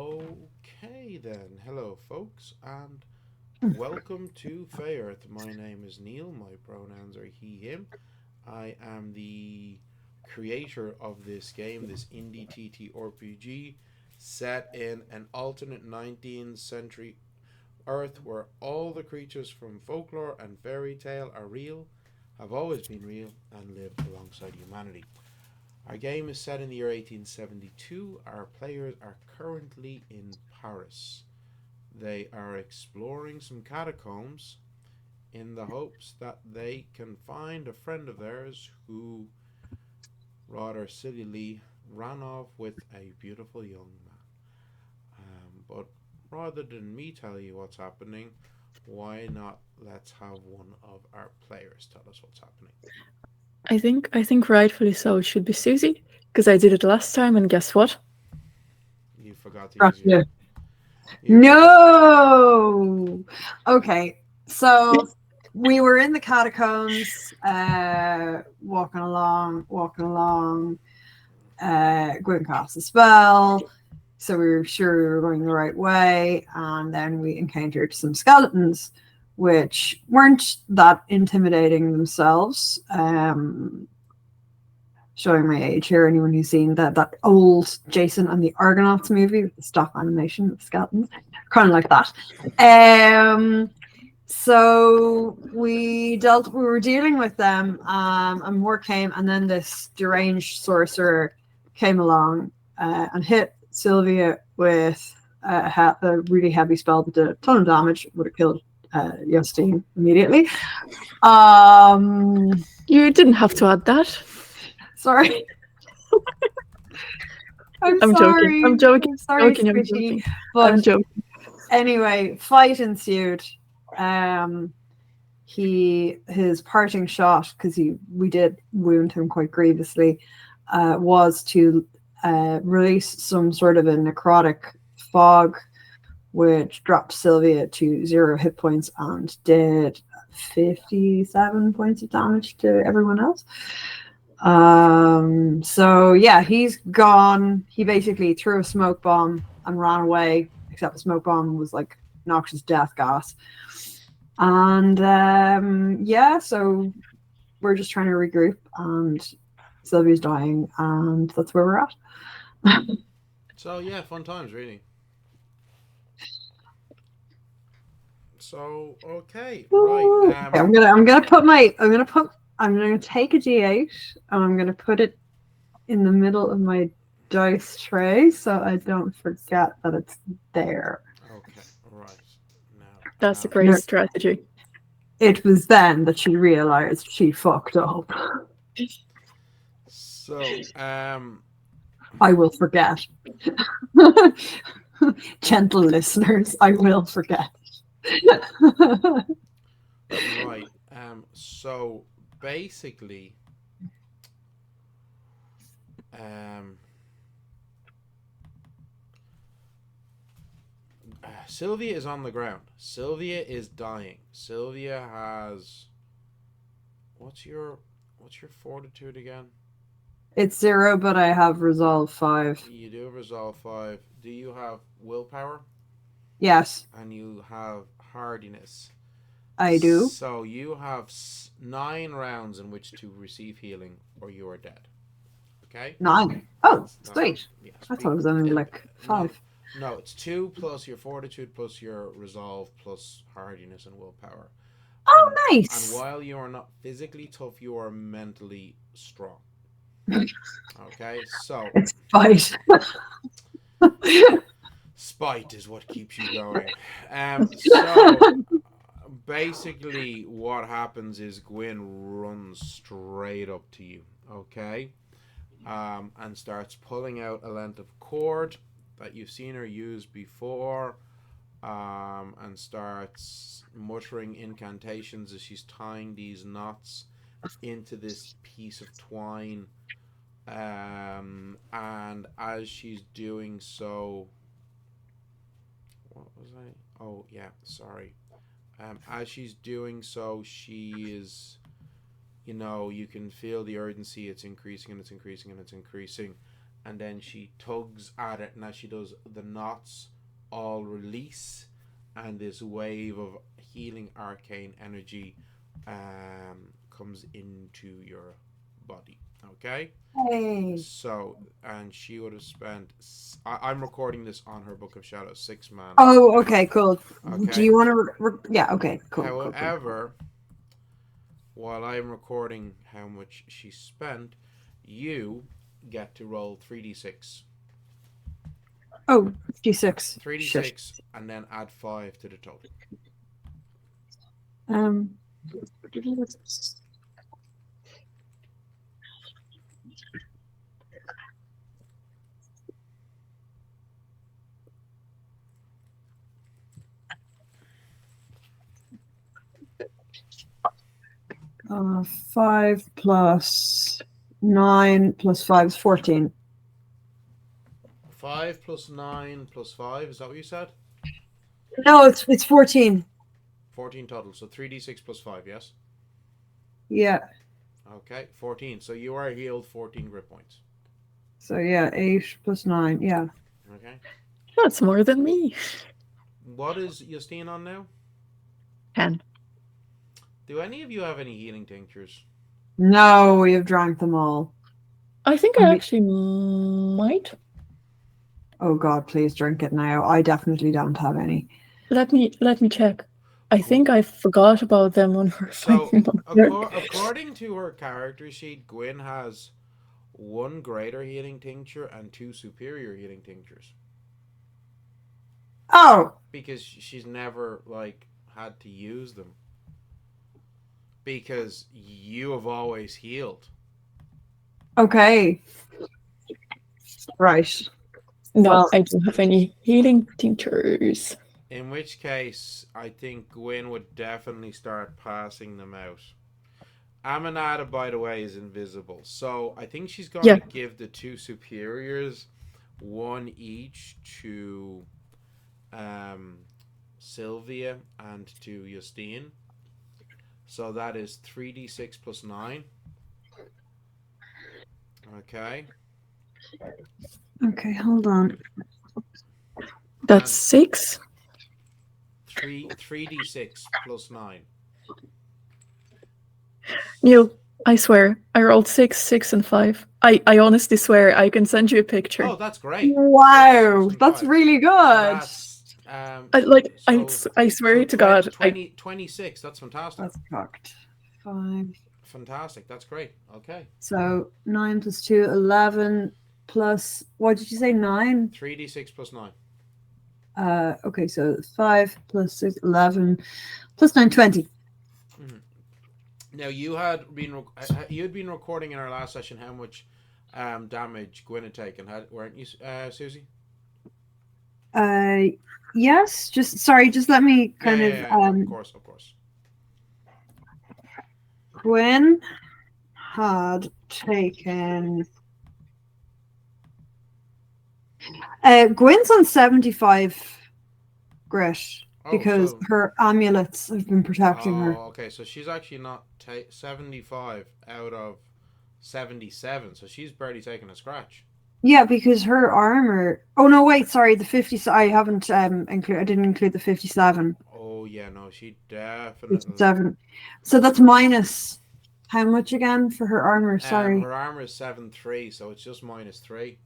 Okay then, hello folks, and welcome to Earth. My name is Neil. My pronouns are he/him. I am the creator of this game, this indie TTRPG, set in an alternate 19th century Earth where all the creatures from folklore and fairy tale are real, have always been real, and live alongside humanity. Our game is set in the year 1872. Our players are currently in Paris. They are exploring some catacombs in the hopes that they can find a friend of theirs who rather sillily ran off with a beautiful young man. But rather than me tell you what's happening, why not let's have one of our players tell us what's happening? I think rightfully so it should be Susie, because I did it last time and guess what? You forgot to use your. Gotcha. You forgot. No. Okay. So we were in the catacombs, walking along, going across the spell. So we were sure we were going the right way, and then we encountered some skeletons, which weren't that intimidating themselves. Showing my age here, anyone who's seen that old Jason and the Argonauts movie with the stop animation of skeletons, kind of like that. So we were dealing with them, and more came, and then this deranged sorcerer came along and hit Sylvia with a really heavy spell that did a ton of damage, would have killed Justine immediately. You didn't have to add that. Sorry. I'm joking. I'm joking. I'm sorry, I'm Squishy. joking. But I'm joking. anyway, fight ensued. His parting shot, because we did wound him quite grievously, was to release some sort of a necrotic fog, which dropped Sylvia to 0 hit points and did 57 points of damage to everyone else. So yeah, he's gone. He basically threw a smoke bomb and ran away, except the smoke bomb was like noxious death gas. And yeah, so we're just trying to regroup, and Sylvia's dying, and that's where we're at. So yeah, fun times really. So okay, right. Okay, I'm gonna take a d8 and I'm gonna put it in the middle of my dice tray so I don't forget that it's there. Okay, right. That's a Now, great strategy. It was then that she realized she fucked up. so I will forget. Gentle listeners, I will forget. right. So basically, um, Sylvia is on the ground. Sylvia is dying. Sylvia has what's your fortitude again? It's 0, but I have resolve 5. You do have resolve 5. Do you have willpower? Yes, And you have hardiness. I do. So you have 9 rounds in which to receive healing, or you are dead. Okay. 9. Oh, No, sweet. yes. I thought it was only like 5. No, it's 2 plus your fortitude plus your resolve plus hardiness and willpower. Oh, And nice. while you are not physically tough, you are mentally strong. Okay, so It's fight. spite is what keeps you going. So basically, what happens is Gwyn runs straight up to you. Okay, and starts pulling out a length of cord that you've seen her use before, and starts muttering incantations as she's tying these knots into this piece of twine. And as she's doing so, what was I? Oh, yeah, sorry. As she's doing so, she is, you can feel the urgency. It's increasing and it's increasing and it's increasing. and then she tugs at it, and as she does, the knots all release, and this wave of healing arcane energy comes into your body. Okay? Hey. So, and she would have spent. I'm recording this on her Book of Shadows 6 man. Oh, okay, cool. Okay. Do you want to? Yeah, okay, cool. However, while I'm recording how much she spent, you get to roll 3d6. Oh, D6. 3d6, Shit. and then add 5 to the total. Um. 5 plus 9 plus 5 is 14. 5 plus 9 plus 5, is that what you said? No, it's 14. 14 total, so 3d6 plus 5, yes? Yeah. Okay, 14. So you are healed 14 grit points. So yeah, 8 plus 9. Yeah. Okay. That's more than me. What is Justine on now? 10. Do any of you have any healing tinctures? No, we have drank them all. I think I actually might. Oh God, please drink it now. I definitely don't have any. Let me check. I think I forgot about them when we were So, fighting them. according to her character sheet, Gwyn has 1 greater healing tincture and 2 superior healing tinctures. Oh, Because she's never, like, had to use them. Because you have always healed. okay. Right. No, Well, I don't have any healing tinctures. In which case, I think Gwyn would definitely start passing them out. Aminata, by the way, is invisible. So I think she's going to give the 2 superiors 1 each to Sylvia and to Justine. So that is 3d6 plus 9. Okay. Okay, hold on. That's 6. 3d6 plus 9. Neil, I swear, I rolled 6, 6, and 5. I honestly swear I can send you a picture. Oh, that's great. Wow, 6 and that's 5. really good. I swear to God. 26. That's fantastic. That's cocked. 5. Fantastic. That's great. Okay. So 9 plus 2, 11 plus, what did you say, 9? 3d6 plus 9. Okay, so 5 plus 6, 11 plus 9, 20. Mm-hmm. Now you had been recording in our last session how much damage Gwyn had taken, weren't you, Susie? Yes. Just let me kind of. Of course. Gwyn had taken. Gwyn's on 75 grit because her amulets have been protecting her. Oh, okay. So she's actually not 75 out of 77. So she's barely taken a scratch. Yeah, because her armor. Oh no! Wait, sorry. The 50. I haven't include. I didn't include the 57. Oh yeah, no, she definitely. 57. So that's minus. How much again for her armor? Sorry. Her armor is 7-3, so it's just -3.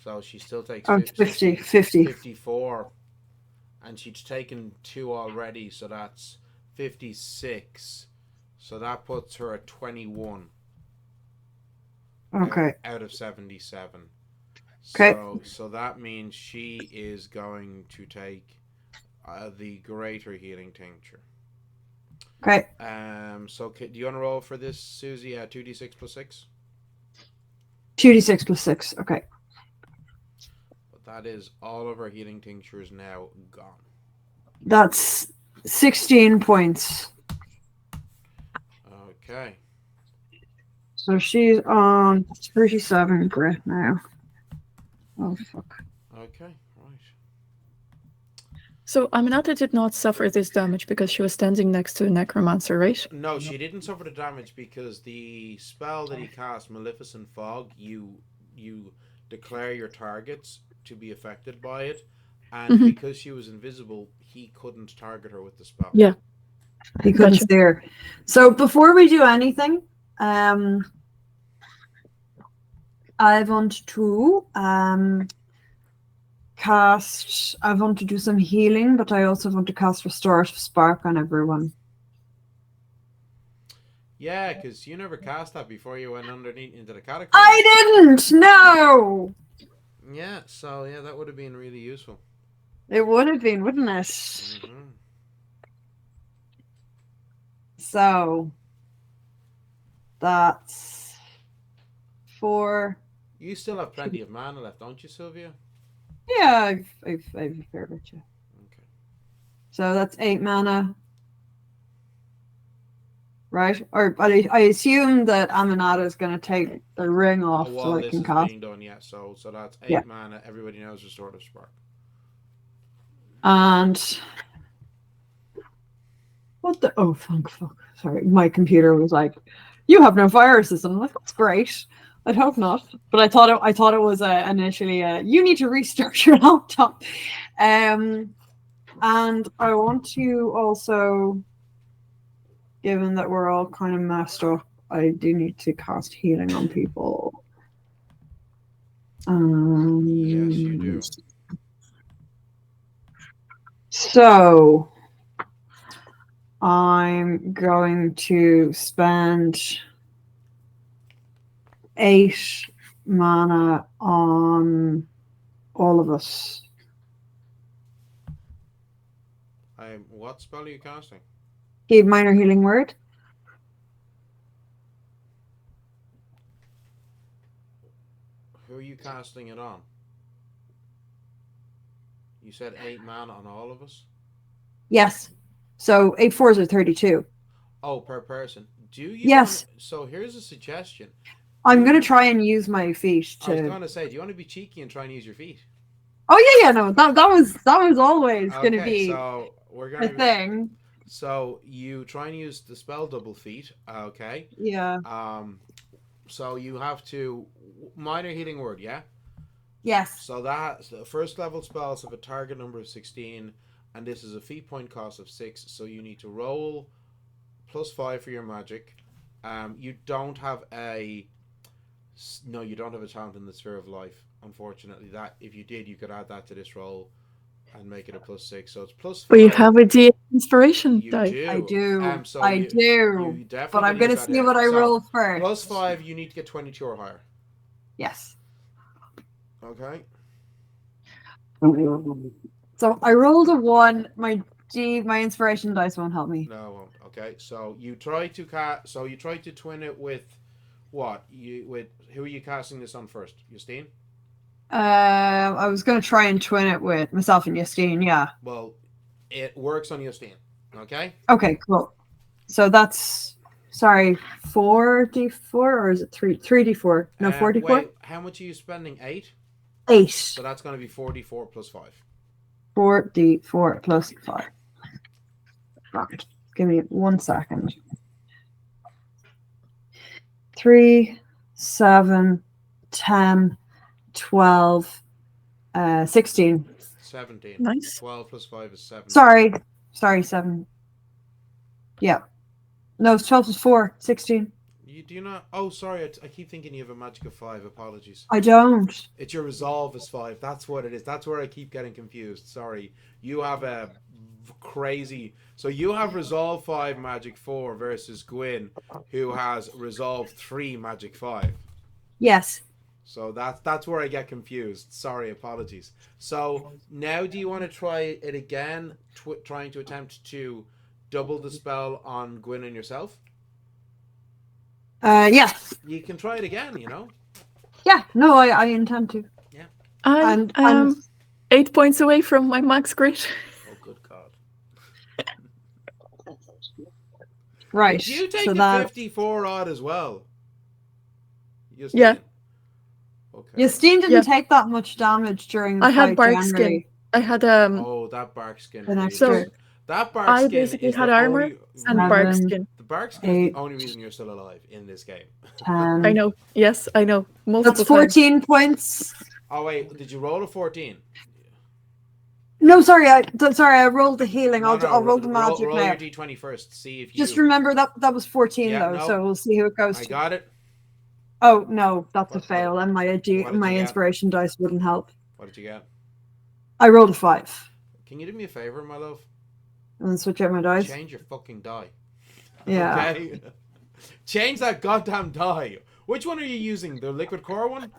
So she still takes 50. 54. And she's taken 2 already, so that's 56. So that puts her at 21. Okay. Out of 77. Okay. So that means she is going to take the greater healing tincture. Okay. So do you want to roll for this, Susie? 2d6 plus 6? 2d6 plus 6. Okay. But that is all of our healing tinctures now gone. That's 16 points. Okay. So she's on 37 grit now. Oh, fuck. Okay, right. So Aminata did not suffer this damage because she was standing next to a necromancer, right? No, she didn't suffer the damage because the spell that he cast, Maleficent Fog, you declare your targets to be affected by it, and because she was invisible, he couldn't target her with the spell. Yeah. He couldn't Gotcha. see her. So before we do anything, I want to cast. I want to do some healing, but I also want to cast Restorative Spark on everyone. Yeah, because you never cast that before you went underneath into the catacombs. I didn't. No. Yeah, so yeah, that would have been really useful. It would have been, wouldn't it? Mm-hmm. So that's 4. You still have plenty of mana left, don't you, Sylvia? Yeah, I've a fair bit. Yeah. Okay. So that's 8 mana. Right? Or I assume that Aminata is going to take the ring off so I this can is cast. being done, yeah. So that's 8 Yeah. mana. Everybody knows Restorative Spark. And what the? Oh, fuck. Sorry, my computer was like, "You have no viruses." And I'm like, "That's great. I'd hope not." But I thought it was initially you need to restart your laptop. And I want to also, given that we're all kind of messed up, I do need to cast healing on people. Yes, you do. So I'm going to spend 8 mana on all of us. What spell are you casting? Minor healing word. Who are you casting it on? You said 8 mana on all of us? Yes. So 8 4s are 32. Oh, per person. Do you Yes. So here's a suggestion. I'm going to try and use my feet to... I was going to say, do you want to be cheeky and try and use your feet? Oh, yeah, no. That was always going to be so we're a thing. So you try and use the spell double feet, okay? Yeah. So you have to... Minor healing word, yeah? Yes. So the first level spells have a target number of 16, and this is a feat point cost of 6, so you need to roll +5 for your magic. You don't have a talent in the Sphere of Life, unfortunately. That if you did, you could add that to this roll and make it a +6. So it's +5. But you have a D inspiration You die. do. I do. So I you do. definitely But I'm going to see what I roll first. +5, you need to get 22 or higher. Yes. Okay. So I rolled a 1. My inspiration dice won't help me. No, it won't. Okay. So you try to twin it with what? Who are you casting this on first? Justine? I was going to try and twin it with myself and Justine, yeah. Well, it works on Justine. Okay? Okay, cool. So that's 4d4 or is it 3d4? No, 4d4? Wait, how much are you spending? 8? 8. So that's going to be 4d4 plus 5. 4d4 plus 5. Right. Give me 1 second. 3, 7, 10, 12, 16. 17. Nice. 12 plus 5 is 7. Sorry, 7. Yeah. No, it's 12 plus 4, 16. You do not... Oh, sorry. I keep thinking you have a magic of 5. Apologies. I don't. It's your resolve is 5. That's what it is. That's where I keep getting confused. Sorry. You have a crazy... So you have resolve 5, magic 4 versus Gwyn, who has resolve 3, magic 5. Yes. So that's where I get confused. Sorry, apologies. So now do you want to try it again, trying to attempt to double the spell on Gwyn and yourself? Yeah. You can try it again, you know? Yeah, no, I intend to. Yeah. I'm 8 points away from my max grid. Oh, good God. Right. Did you take so the 54 odd as well? Justine? Yeah. Okay. Justine didn't take that much damage during the I fight had bark generally. skin. I had Oh, that bark skin. An Really extra. That bark I skin basically is had the armor only and bark 7, skin. the bark skin is the 8, only reason you're still alive in this game. 10. I know. Yes, I know. That's Multiple times. 14 points. Oh wait, did you roll a 14? No, sorry, I rolled the healing. No, I'll roll the roll, magic roll now. your d20 first. See if Just you. remember that was 14 Yeah, though, no. so we'll see who it goes I to. got it. Oh no, that's a What fail, and what did my you get? inspiration dice wouldn't help. What did you get? I rolled a 5, Can you do me a favor, my love? and then switch out my dice. Change your fucking die. Yeah. Okay. Change that goddamn die. Which one are you using? The liquid core one?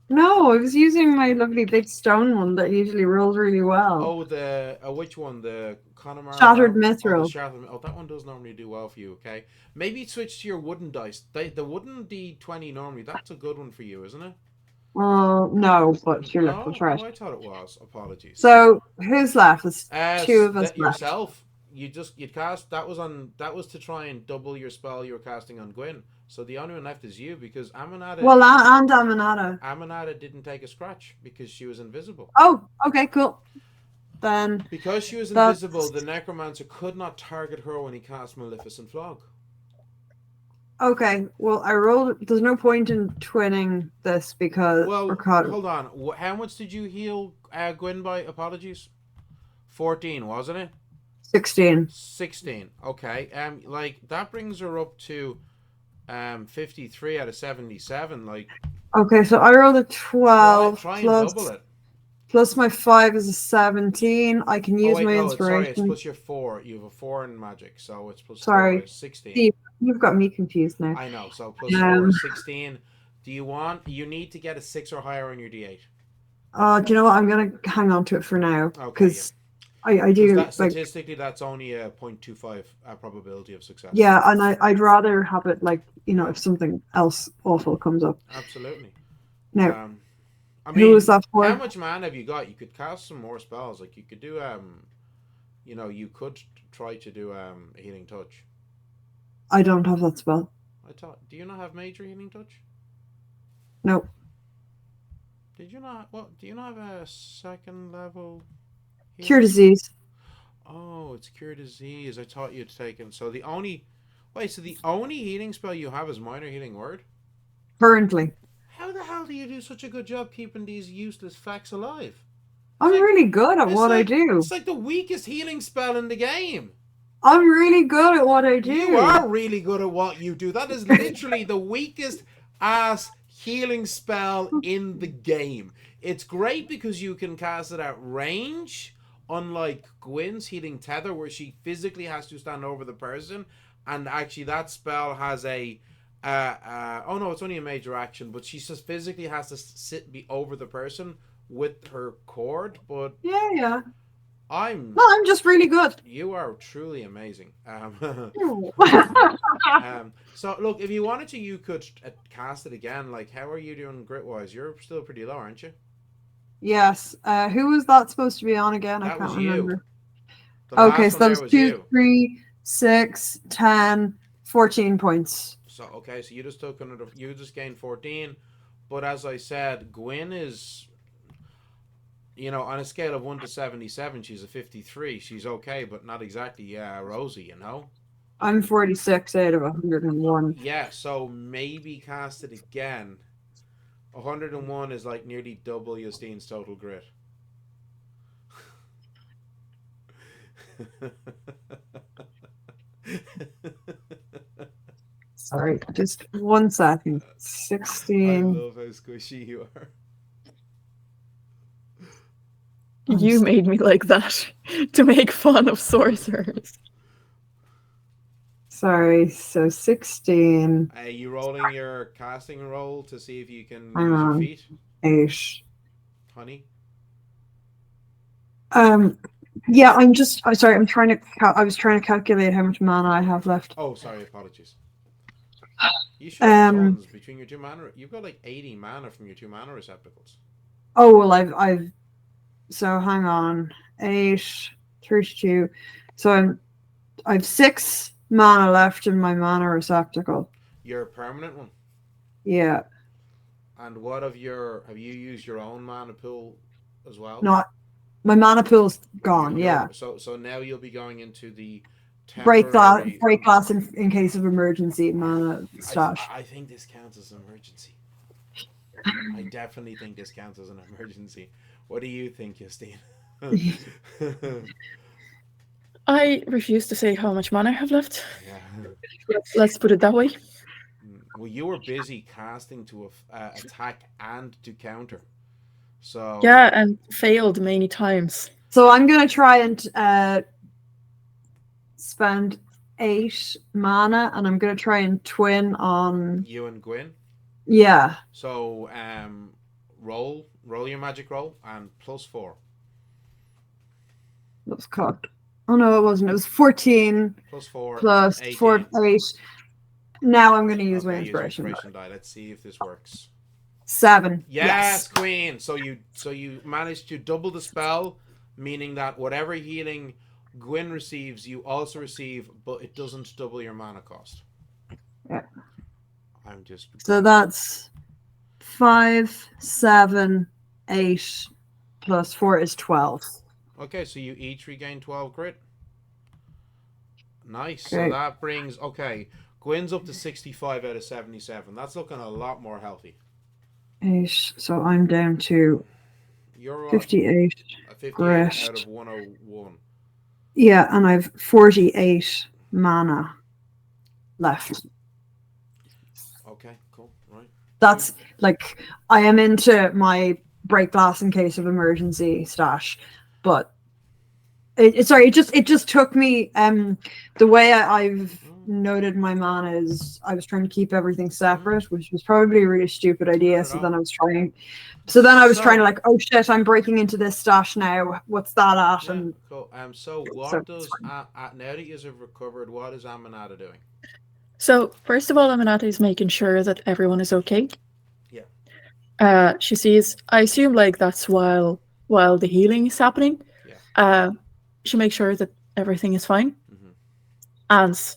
No, I was using my lovely big stone one that usually rolls really well. Oh, the which one? The Connemara Shattered Oh, the Mithril. Shattered. Oh, that one does normally do well for you. Okay, maybe switch to your wooden dice. The wooden D20 normally that's a good one for you, isn't it? No, but sure, look, we'll No, try oh, it. I thought it was. Apologies. So who's left? There's two of us That left. yourself. You'd cast that was to try and double your spell you were casting on Gwyn. So the only one left is you because Amanada. Well, and Amanada. Amanada didn't take a scratch because she was invisible. Oh, okay, cool. Then Because she was that's- invisible, the necromancer could not target her when he cast Maleficent Flog. okay. Well, I rolled. There's no point in twinning this because Well, hold on. How much did you heal Gwyn by? Apologies. 14, wasn't it? 16. 16. Okay. Like that brings her up to 53 out of 77. Like Okay, so I rolled a 12 try and plus, double it. plus my 5 is a 17. I can use my inspiration. Sorry, it's plus your 4. You have a 4 in magic, so it's plus 4 Sorry. is 16. Steve, you've got me confused now. I know, so plus 4 is 16. You need to get a 6 or higher on your D8. Do you know what? I'm gonna hang on to it for now because I do statistically that's only a 0.25 probability of success. Yeah, and I'd rather have it like if something else awful comes up. Absolutely. Now, I mean, who was that for? How much mana have you got? You could cast some more spells. Like you could do you could try to do healing touch. I don't have that spell. Do you not have major healing touch? No. Did you not? What? Do you not have a second level? Cure disease. Oh, it's cure disease. I thought you'd taken. So the only healing spell you have is minor healing word. Currently. How the hell do you do such a good job keeping these useless facts alive? I'm really good at what I do. It's like the weakest healing spell in the game. I'm really good at what I do. You are really good at what you do. That is literally the weakest ass healing spell in the game. It's great because you can cast it at range, unlike Gwyn's healing tether, where she physically has to stand over the person. And actually, that spell has a oh no, it's only a major action, but she just physically has to be over the person with her cord. But yeah. I'm just really good. You are truly amazing. So look, if you wanted to, you could cast it again. Like, how are you doing grit wise? You're still pretty low, aren't you? Yes. Who was that supposed to be on again? That I can't was remember. Okay, so that was 2, 3, 6, 10, 14 points. So so you just gained 14. But as I said, Gwyn is, on a scale of 1 to 77, she's a 53. She's okay, but not exactly rosy, I'm 46 out of 101. Yeah, so maybe cast it again. 101 is like nearly double Justine's total grit. Sorry, just 1 second. 16. I love how squishy you are. You made me like that to make fun of sorcerers. Sorry, so 16. Are you rolling your casting roll to see if you can use your feet? 8. Honey? Yeah, sorry, I was trying to calculate how much mana I have left. Oh, sorry, apologies. You should have tons between your 2 mana. You've got like 80 mana from your 2 mana receptacles. Oh, well, so hang on. 8, 32. So I have 6 mana left in my mana receptacle. Your permanent one? Yeah. And what have you used your own mana pool as well? My mana pool's You're, gone. Yeah. so now you'll be going into the Break temporary. glass in case of emergency mana stash. I think this counts as an emergency. I definitely think this counts as an emergency. What do you think, Justine? I refuse to say how much mana I have left. Yeah. Let's put it that way. Well, you were busy casting to attack and to counter. So Yeah, and failed many times. So I'm gonna try and spend 8 mana, and I'm gonna try and twin on you and Gwyn. Yeah. So roll your magic roll and +4. That was cocked. Oh no, it wasn't. It was 14 +4 plus is 4 8. Now I'm gonna use my use inspiration. die. Let's see if this works. 7. Yes, Queen. So you managed to double the spell, meaning that whatever healing Gwyn receives, you also receive, but it doesn't double your mana cost. Yeah. I'm just. So that's 5, 7, 8 plus 4 is 12. Okay, so you each regain 12 grit. Nice. Okay. So that brings Gwyn's up to 65 out of 77. That's looking a lot more healthy. 8. So I'm down to You're 58. 58 grit. out of 101. Yeah, and I've 48 mana left. Okay, cool. Right. That's like I am into my break glass in case of emergency stash, but it just took me the way I've noted my mana is I was trying to keep everything separate, which was probably a really stupid idea. So then I was trying to like, oh shit, I'm breaking into this stash now. What's that at? Yeah, And cool. So what does now that you have recovered, what is Amanada doing? So first of all, Aminata is making sure that everyone is okay. Yeah. She sees. I assume like that's while the healing is happening. Yeah. She makes sure that everything is fine. Mm-hmm. And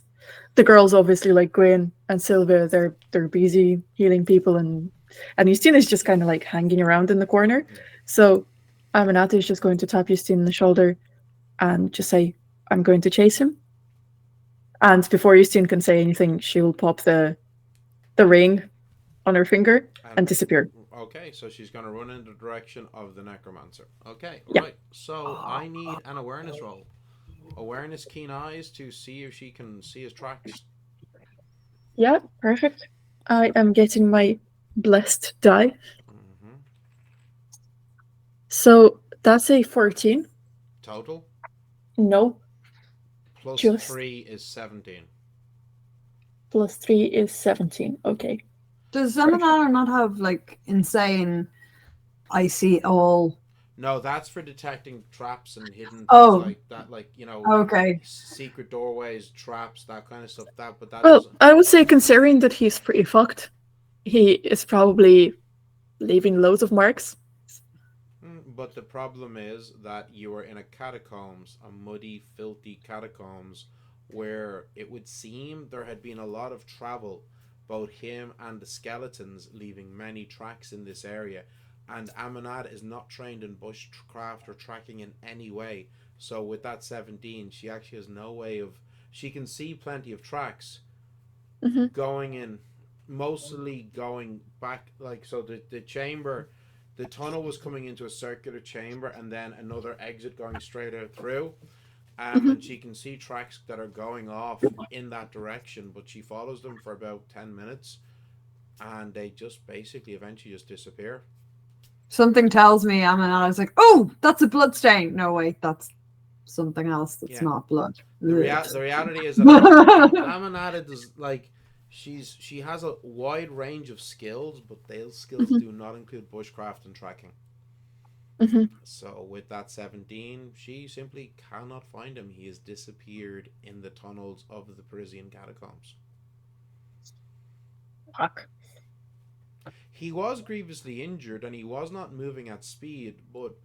the girls, obviously, like Gwen and Sylvia, they're busy healing people, and Justina's just kind of like hanging around in the corner. Mm-hmm. So Aminata is just going to tap Justine on the shoulder and just say, "I'm going to chase him." And before Justine can say anything, she will pop the ring on her finger and disappear. Okay, so she's going to run in the direction of the necromancer. Okay, yeah. Right. So I need an awareness roll. Awareness, keen eyes to see if she can see his tracks. Yeah, perfect. I am getting my blessed die. Mm-hmm. So that's a 14. Total? No. Plus Just 3 is 17. Plus 3 is 17. Okay. Does Amanada not have like insane I see all? No, that's for detecting traps and hidden things like that, like Okay. secret doorways, traps, that kind of stuff. But well, I would say considering that he's pretty fucked, he is probably leaving loads of marks. But the problem is that you are in a catacombs, a muddy, filthy catacombs, where it would seem there had been a lot of travel, both him and the skeletons leaving many tracks in this area. And Amanada is not trained in bushcraft or tracking in any way. So with that 17, she actually has no way of... She can see plenty of tracks going in, mostly going back. Like, so the chamber, the tunnel was coming into a circular chamber and then another exit going straight out through. And she can see tracks that are going off in that direction, but she follows them for about 10 minutes and they just basically eventually just disappear. Something tells me I was like, oh, that's a blood stain. No, wait, that's something else. That's not blood. The reality is that Amanada does she has a wide range of skills, but those skills do not include bushcraft and tracking. So with that 17, she simply cannot find him. He has disappeared in the tunnels of the Parisian catacombs. Fuck. He was grievously injured and he was not moving at speed, but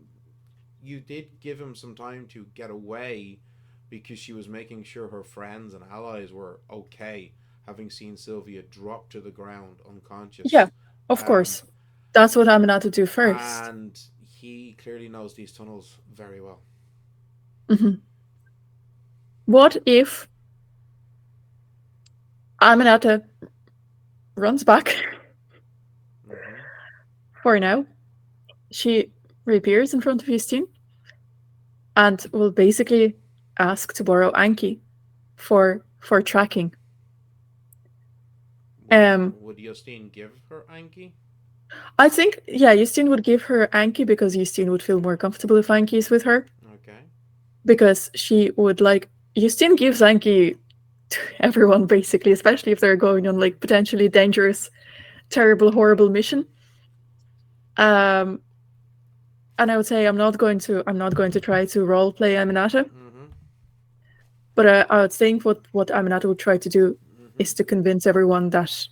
you did give him some time to get away because she was making sure her friends and allies were okay, having seen Sylvia drop to the ground unconscious. Yeah, of course. That's what Aminata do first. And he clearly knows these tunnels very well. Mhm. What if Aminata runs back Mm-hmm. for now? She reappears in front of Justine and will basically ask to borrow Anki for tracking. Would Justine give her Anki? I think, yeah, Justine would give her Anki because Justine would feel more comfortable if Anki is with her. Okay. Because she would Justine gives Anki to everyone basically, especially if they're going on like potentially dangerous, terrible, horrible mission. Um, and I would say I'm not going to try to role play Aminata, Mm-hmm. but I would think what Aminata would try to do Mm-hmm. is to convince everyone that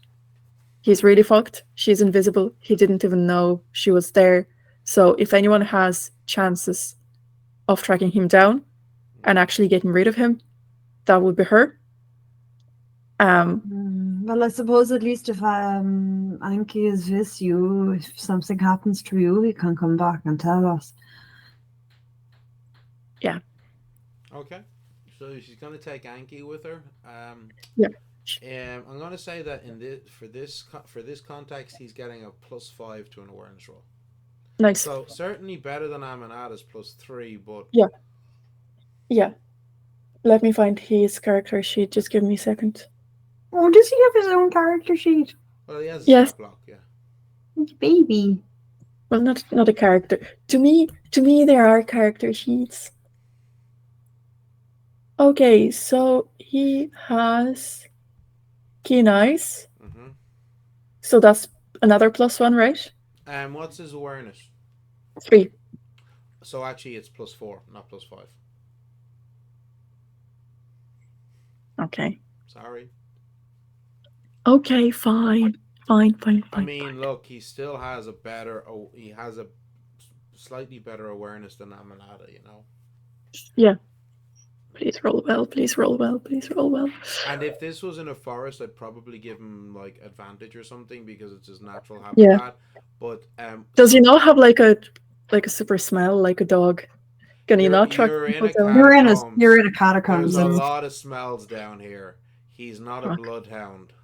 he's really fucked. She's invisible. He didn't even know she was there. So if anyone has chances of tracking him down and actually getting rid of him, that would be her. Well, I suppose at least if Anki is with you, if something happens to you, he can come back and tell us. Yeah. Okay. So she's gonna take Anki with her. Yeah. I'm gonna say that for this context, he's getting a +5 to an awareness roll. Nice. So certainly better than Aminata's +3, but Yeah. Yeah. Let me find his character sheet. Just give me a second. Oh, does he have his own character sheet? well, he has a Yes. stat block. Yeah. Baby. Well, not a character. To me, there are character sheets. Okay, so he has keen eyes. Mm-hmm. So that's another +1, right? What's his awareness? 3. So actually, it's +4, not +5. Okay. Sorry. Okay, fine. I mean, look, he still has a better. Oh, he has a slightly better awareness than Aminata. Yeah. Please roll well. Please roll well. Please roll well. And if this was in a forest, I'd probably give him like advantage or something because it's his natural Yeah. habitat. But Does he not have like a super smell like a dog? Can he not track you're in people a down? You're catacombs. in a There's catacombs, a and lot of smells down here. He's not a Fuck. bloodhound.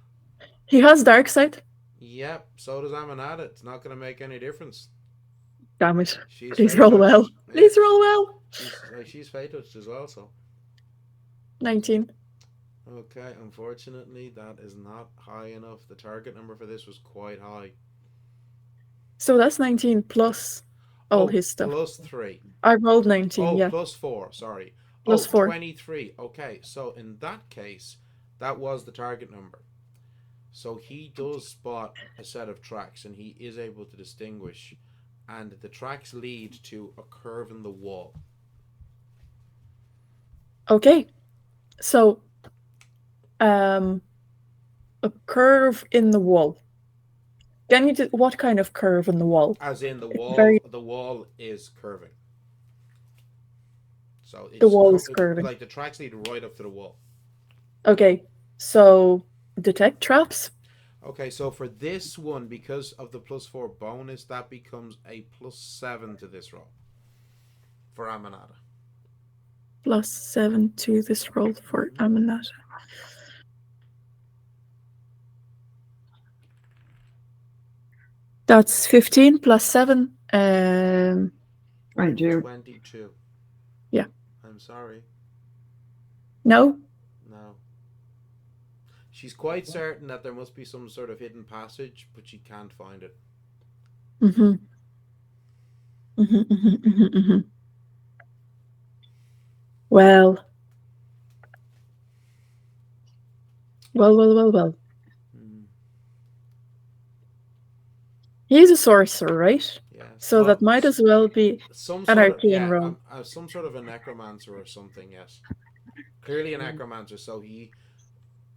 He has dark side. Yep, so does Aminata. It's not going to make any difference. Damn it. She's Please fey roll well. touched. Yeah, Please roll well. she's fey touched as well. So 19. okay, unfortunately, that is not high enough. The target number for this was quite high. So that's 19 plus all his stuff. +3. I rolled 19, Oh, yeah. +4. Sorry. Plus 4. 23. Okay, so in that case, that was the target number. So he does spot a set of tracks and he is able to distinguish. And the tracks lead to a curve in the wall. Okay. So, a curve in the wall. Can you do what kind of curve in the wall? As in It's very. the wall is curving. So The it's wall is curving. like the tracks lead right up to the wall. Okay. So, detect traps. Okay, so for this one, because of the +4 bonus, that becomes a +7 to this roll for Aminata. +7 to this roll for Aminata. That's 15 plus 7. I do. 22. Yeah. I'm sorry. No? No. She's quite certain that there must be some sort of hidden passage, but she can't find it. Mm-hmm. Mm-hmm, mm-hmm, mm-hmm, mm-hmm. Well. Well. He's a sorcerer, right? Yeah. So that might as well be an arcane roll. Some sort of a necromancer or something. Yes. Clearly a necromancer. So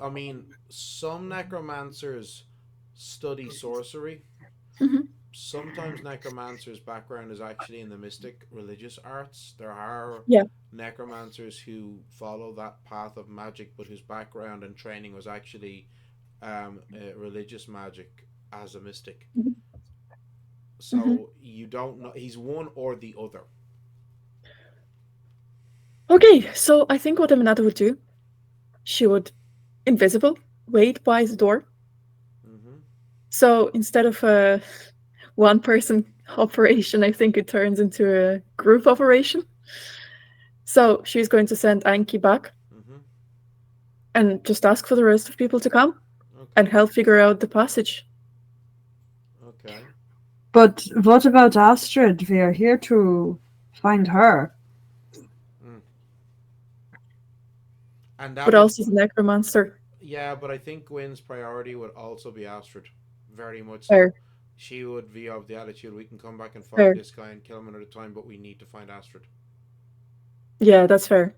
I mean, some necromancers study sorcery. Mm-hmm. Sometimes necromancers' background is actually in the mystic religious arts. There are necromancers who follow that path of magic, but whose background and training was actually religious magic as a mystic. Mhm. So you don't know. He's one or the other. Okay, so I think what Aminata would do, she would invisible wait by the door. Mm-hmm. So instead of a one person operation, I think it turns into a group operation. So she's going to send Anki back Mm-hmm. and just ask for the rest of people to come and Okay. help figure out the passage. Okay. But what about Astrid? We are here to find her. Mm. And that But would, also the necromancer. yeah, but I think Gwyn's priority would also be Astrid. Very much so. Fair, She would be of the attitude we can come back and fight fair. this guy and kill him another time, but we need to find Astrid. Yeah, that's fair.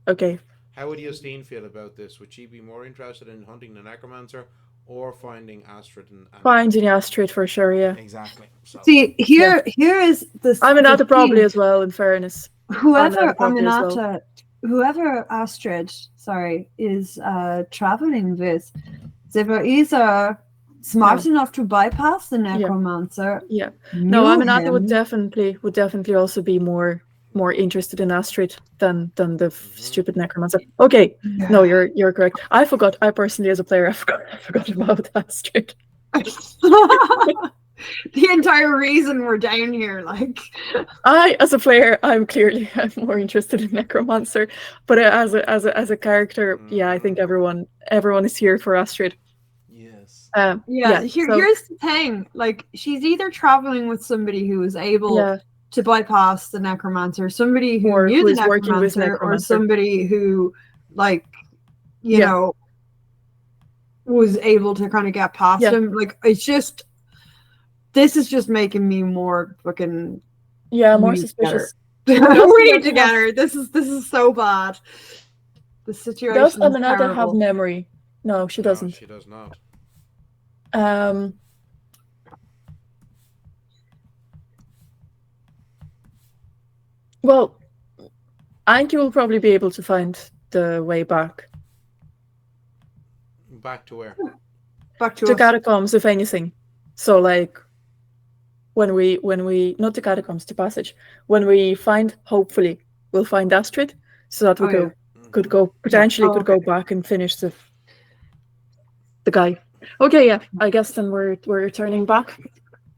Okay. How would Justine feel about this? Would she be more interested in hunting the necromancer or finding Astrid and Finding Astrid for sure, yeah. exactly? So See, Yeah. here is the Aminata probably thing. as well, in fairness. Whoever Aminata probably as well. Aminata, whoever Astrid, sorry, is traveling with, they were either smart No. enough to bypass the Yeah. necromancer, Yeah. No, knew Aminata would him. definitely also be more interested in Astrid than the mhm. stupid necromancer. Okay. No, Yeah. you're correct. I forgot. I personally as a player I forgot about Astrid. The entire reason we're down here, like. As a player, I'm more interested in necromancer, but as a character, yeah, I think Mhm. everyone is here for Astrid. Yes. Yeah, Yeah. So here's the thing. Like, she's either traveling with somebody who is able yeah, to bypass the necromancer, somebody who or knew who the is working with necromancer, or necromancer? somebody who, like, you Yeah, know, was able to kind of get past yeah, him. Like, it's just, this is just making me more fucking. yeah. We More need to get her. suspicious. Does We need to Aminata get have her. This is so bad. The does situation is Aminata have terrible. memory? No, she No, doesn't. she does not. Um. Well, Anki will probably be able to find the way back Back to where? Back to to us. catacombs, if anything. So like when we not the catacombs, the passage. When we find, hopefully, we'll find Astrid, so that we Oh yeah, could Mm-hmm. go yeah. potentially Oh, could okay. go back and finish the guy. Okay, yeah. I guess then we're returning back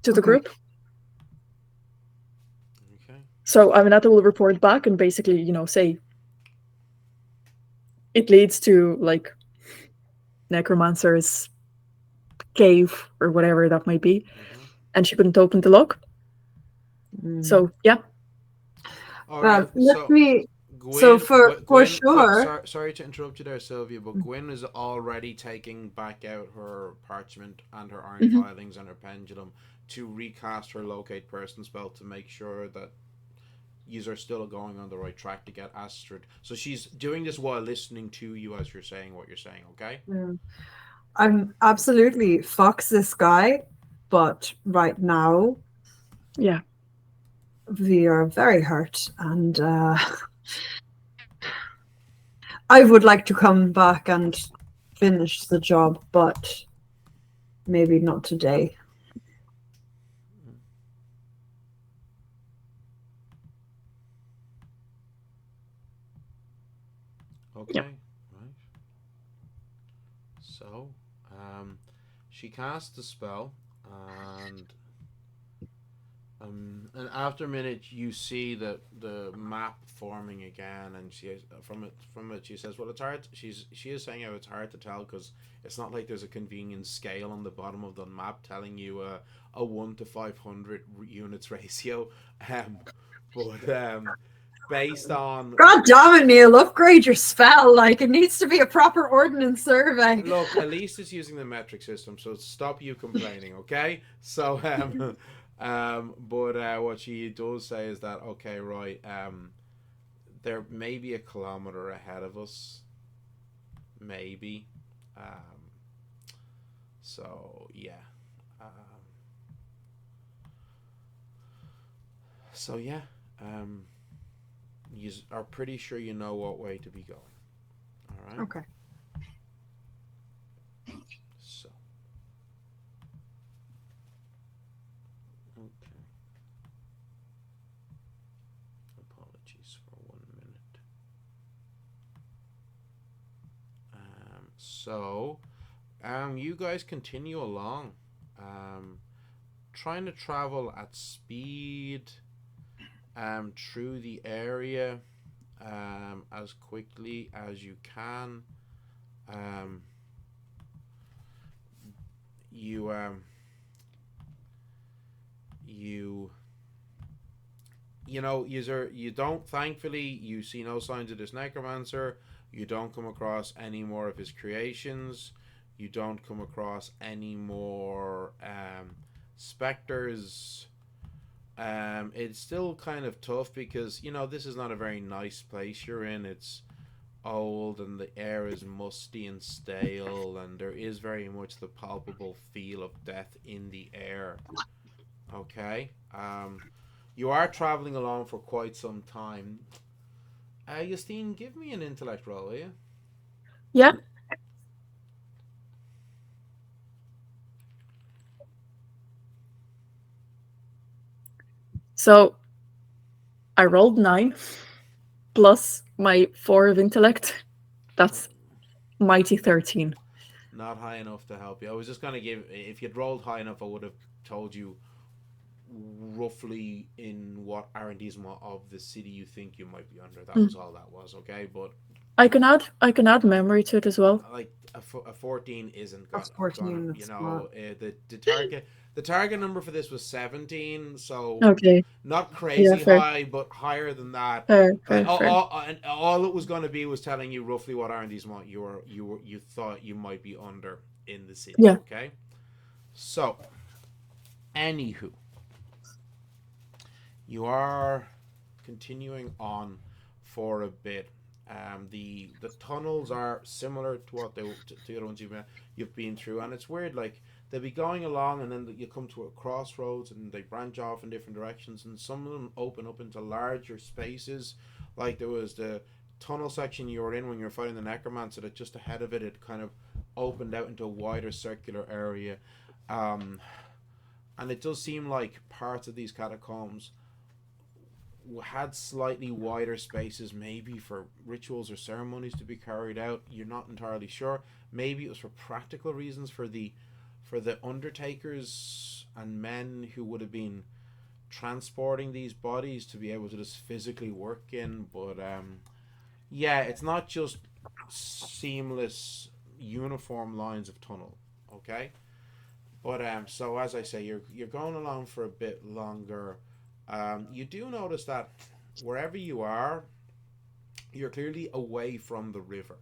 to the Okay. group. Okay. So Aminata will report back and basically, say it leads to like necromancer's cave or whatever that might be, Mm-hmm. and she couldn't open the lock. Mm. So yeah, All right. Well, let So me. So Gwyn, for sure. sorry to interrupt you there, Sylvia, but Gwyn is already taking back out her parchment and her iron hmm filings and her pendulum to recast her locate person spell to make sure that you are still going on the right track to get Astrid. So she's doing this while listening to you as you're saying what you're saying, okay? Yeah. I'm absolutely fucks this guy, but right now yeah, we are very hurt, and I would like to come back and finish the job, but maybe not today. yeah, Okay, right. So, she casts the spell, and and after a minute, you see the map forming again, and from it she says, "Well, it's hard." She is saying how it's hard to tell because it's not like there's a convenient scale on the bottom of the map telling you a 1 to 500 units ratio, um, but based on God damn it, Neil! Upgrade your spell. Like, it needs to be a proper ordnance survey. look, at least it's using the metric system, so stop you complaining, okay? So but what she does say is that okay, right, there may be a kilometer ahead of us, maybe. Um, so yeah. Um, so yeah. Um, you are pretty sure you know what way to be going. All right. Okay. So So, you guys continue along, um, trying to travel at speed, through the area, as quickly as you can. Um, you, you, you don't. Thankfully, you see no signs of this necromancer. You don't come across any more of his creations. You don't come across any more specters. It's still kind of tough because this is not a very nice place you're in. It's old and the air is musty and stale, and there is very much the palpable feel of death in the air. Okay. You are traveling along for quite some time. Justine, give me an intellect roll, will you? Yeah. So I rolled 9 plus my 4 of intellect. That's mighty 13. Not high enough to help you. I was just gonna give. If you'd rolled high enough, I would have told you roughly in what arrondissement of the city you think you might be under. That was all that was. Okay, but I can add memory to it as well. like a 14 isn't That's gonna 14. It's not. the target number for this was 17, so Okay. not Yeah, crazy fair. high, but higher than that. Fair, Like fair, fair. and all it was going to be was telling you roughly what arrondissement you thought you might be under in the city. Yeah. Okay, so anywho, you are continuing on for a bit. The tunnels are similar to what to the other ones you've been through, and it's weird. Like they'll be going along, and then you come to a crossroads, and they branch off in different directions, and some of them open up into larger spaces. Like there was the tunnel section you were in when you were fighting the necromancer. That just ahead of it, it kind of opened out into a wider circular area, um, and it does seem like parts of these catacombs had slightly wider spaces, maybe for rituals or ceremonies to be carried out. You're not entirely sure. Maybe it was for practical reasons for the undertakers and men who would have been transporting these bodies to be able to just physically work in. But yeah, it's not just seamless uniform lines of tunnel. Okay, but so as I say, you're going along for a bit longer. You do notice that wherever you are, you're clearly away from the river.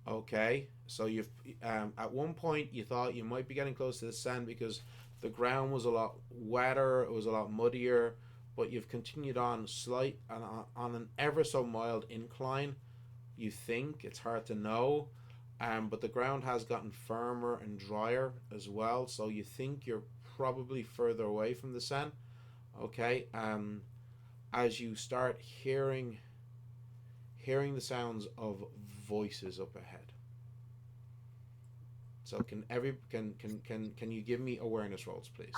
Okay, so you've at one point you thought you might be getting close to the sand because the ground was a lot wetter, it was a lot muddier, but you've continued on slight and on an ever so mild incline. You think it's hard to know, but the ground has gotten firmer and drier as well, so you think you're probably further away from the sand. Okay, as you start hearing the sounds of voices up ahead. So can you give me awareness rolls, please?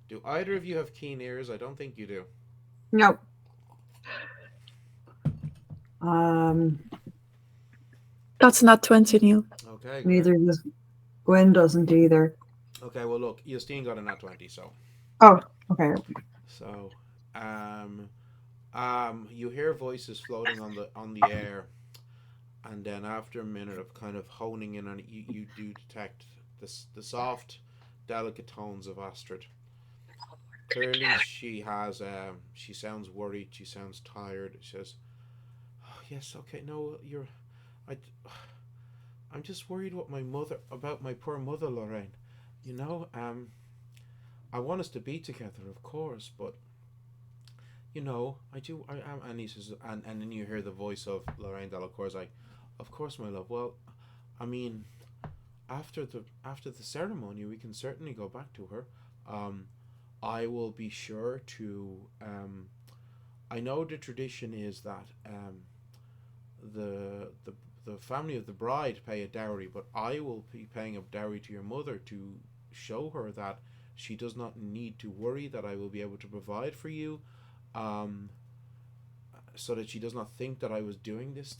Do either of you have keen ears? I don't think you do. No. Um, That's not 20, Neil. Okay, great. Neither does Gwen. Doesn't either. Okay, well look, Justine got a nat 20, Oh, okay. so um you hear voices floating on the air, and then after a minute of kind of honing in on it, you do detect the soft, delicate tones of Astrid. Clearly, she sounds worried. She sounds tired. She says, "Oh, yes, okay, no, I, I'm just worried about my poor mother, Lorraine. You know, I want us to be together, of course, but I do. I am." And he says, and then you hear the voice of Lorraine Delacour's like, "Of course, my love. Well, I mean, after the ceremony, we can certainly go back to her. Um, I will be sure to. I know the tradition is that the the the family of the bride pay a dowry, but I will be paying a dowry to your mother to show her that she does not need to worry, that I will be able to provide for you, um, so that she does not think that I was doing this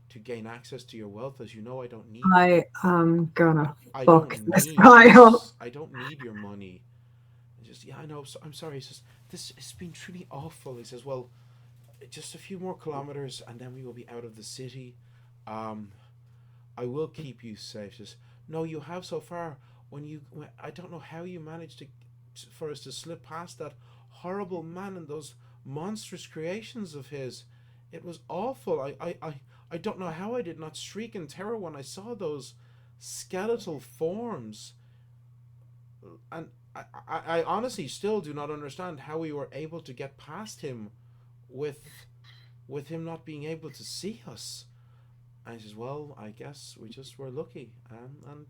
to to gain access to your wealth, as you know I don't need I am gonna I fuck don't this need guy up. I don't need your money. He says, yeah, I know. So, I'm sorry. He says, this has been truly awful. He says, well, just a few more kilometers and then we will be out of the city. Um, I will keep you safe. He says, no, you have so far. I don't know how you managed for us to slip past that horrible man and those monstrous creations of his. It was awful. I don't know how I did not shriek in terror when I saw those skeletal forms. And I honestly still do not understand how we were able to get past him with him not being able to see us. And he says, well, I guess we just were lucky. And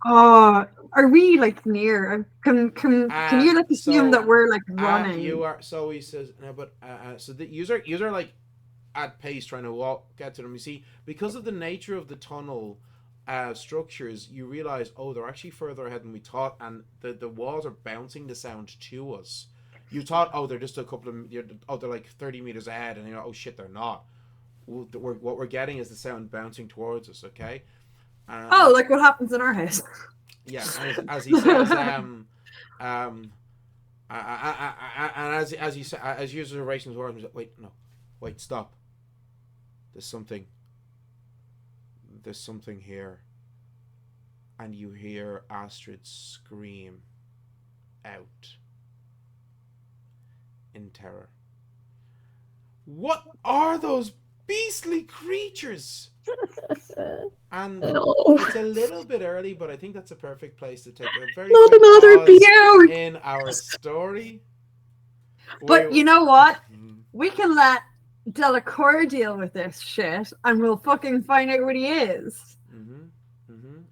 Oh, are we like near? Can you like assume that we're like running? you are. So he says, no, but so the user like at pace trying to get to them. You see, because of the nature of the tunnel structures, you realize, oh, they're actually further ahead than we thought, and the walls are bouncing the sound to us. You thought, oh, they're just a couple of, they're like 30 meters ahead, and you're like, oh shit, they're not. What we're getting is the sound bouncing towards us. Okay. Oh, like what happens in our house? Yeah, and as he says, and as you say, as users are racing towards him, wait, no, wait, stop. There's something. There's something here. And you hear Astrid scream out in terror. What are those beastly creatures? And it's a little bit early, but I think that's a perfect place to take a very Not quick another pause beard. in our story. But you know what? We can let Delacour deal with this shit, and we'll fucking find out what he is.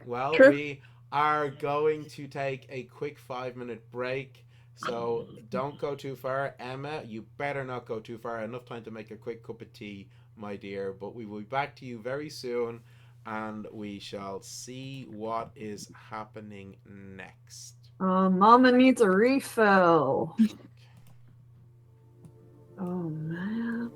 Well, True. we are going to take a quick 5-minute break. So don't go too far. Emma, you better not go too far. Enough time to make a quick cup of tea, my dear. But we will be back to you very soon, and we shall see what is happening next. Mama needs a refill. Oh, man.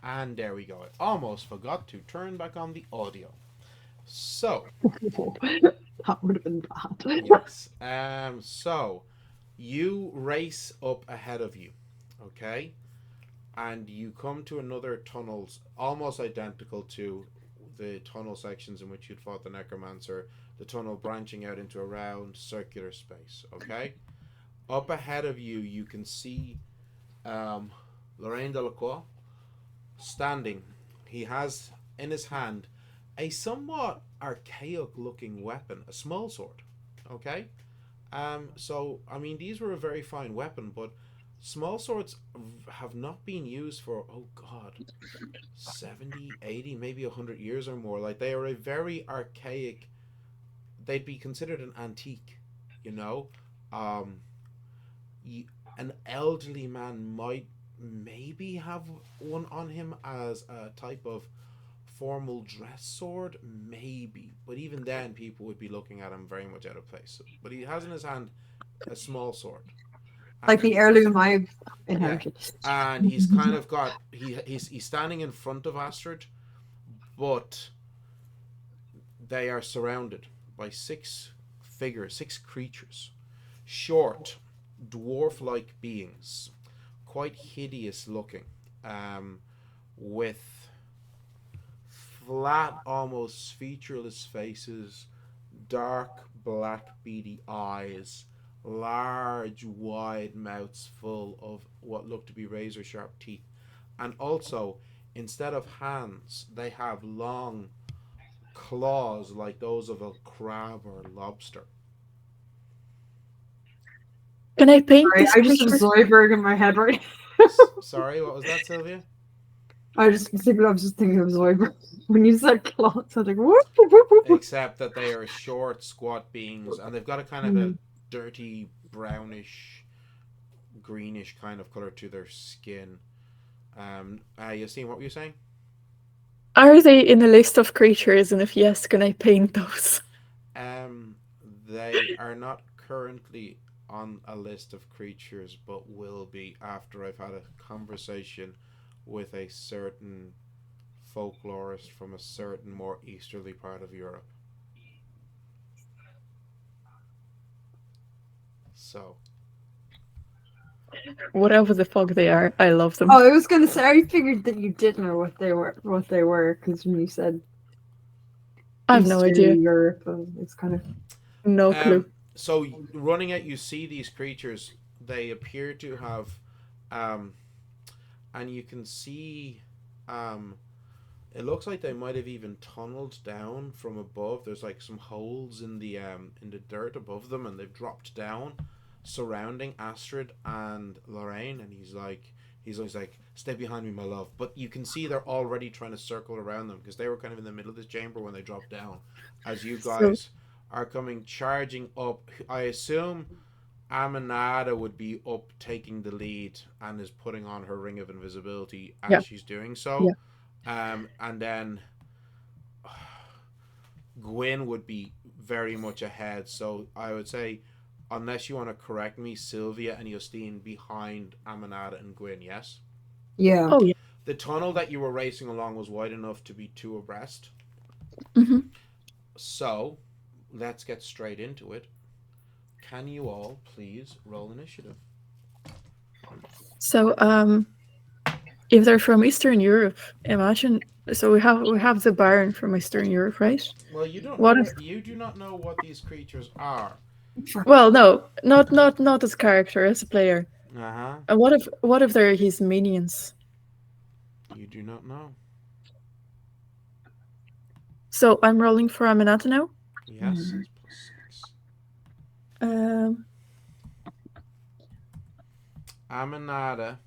And there we go. I almost forgot to turn back on the audio. So, That would have been bad. yes. So you race up ahead of you, okay? And you come to another tunnel almost identical to the tunnel sections in which you'd fought the necromancer, the tunnel branching out into a round circular space, okay? Up ahead of you, you can see Lorraine Delacroix standing. He has in his hand a somewhat archaic looking weapon, a small sword, okay? So, I mean, these were a very fine weapon, but small swords have not been used for, oh God, 70, 80, maybe 100 years or more. Like, they are a very archaic, they'd be considered an antique, you know? Um, you, an elderly man might maybe have one on him as a type of formal dress sword, maybe. But even then, people would be looking at him very much out of place. But he has in his hand a small sword. Like And the he, heirloom I've yeah, inherited. and he's kind of got he's standing in front of Astrid, but they are surrounded by six creatures, short, dwarf-like beings, quite hideous looking, um, with flat, almost featureless faces, dark black beady eyes, large wide mouths full of what look to be razor sharp teeth, and also instead of hands they have long claws like those of a crab or lobster. Can I paint Sorry, this I just have creature? Zoidberg in my head right Sorry, what was that, Sylvia? I was just thinking of Zoidberg. When you said clots, I was like, whoop, whoop, whoop, whoop, whoop. Except that they are short, squat beings, and they've got a kind of a Mm. dirty brownish, greenish kind of color to their skin. Yassine, what were you saying? Are they in a list of creatures? And if yes, can I paint those? Um, they are not currently on a list of creatures, but will be after I've had a conversation with a certain folklorist from a certain more easterly part of Europe. So, Whatever the fuck they are, I love them. Oh, I was gonna say I figured that you did know what they were because when you said I have no Easterly idea. Europe, it's kind of No clue. so running at you see these creatures. They appear to have, um, and you can see, um, it looks like they might have even tunneled down from above. There's like some holes in the dirt above them, and they've dropped down, surrounding Astrid and Lorraine. And he's always like, "Stay behind me, my love." But you can see they're already trying to circle around them because they were kind of in the middle of this chamber when they dropped down. As you So guys are coming charging up, I assume Aminata would be up taking the lead and is putting on her ring of invisibility as yeah, she's doing yeah. so. And then Gwyn would be very much ahead. So I would say, unless you want to correct me, Sylvia and Justine behind Aminata and Gwyn, yes? Yeah. Oh yeah. The tunnel that you were racing along was wide enough to be two abreast. hmm So let's get straight into it. Can you all please roll initiative? So if they're from Eastern Europe, imagine. So we have the Baron from Eastern Europe, right? Well, you don't know What if? what you do not know what these creatures are. Well, no, not as character, as a player. Uh huh. And what if they're his minions? You do not know. So I'm rolling for Aminata now. Yes, it's +6. Um, Aminata,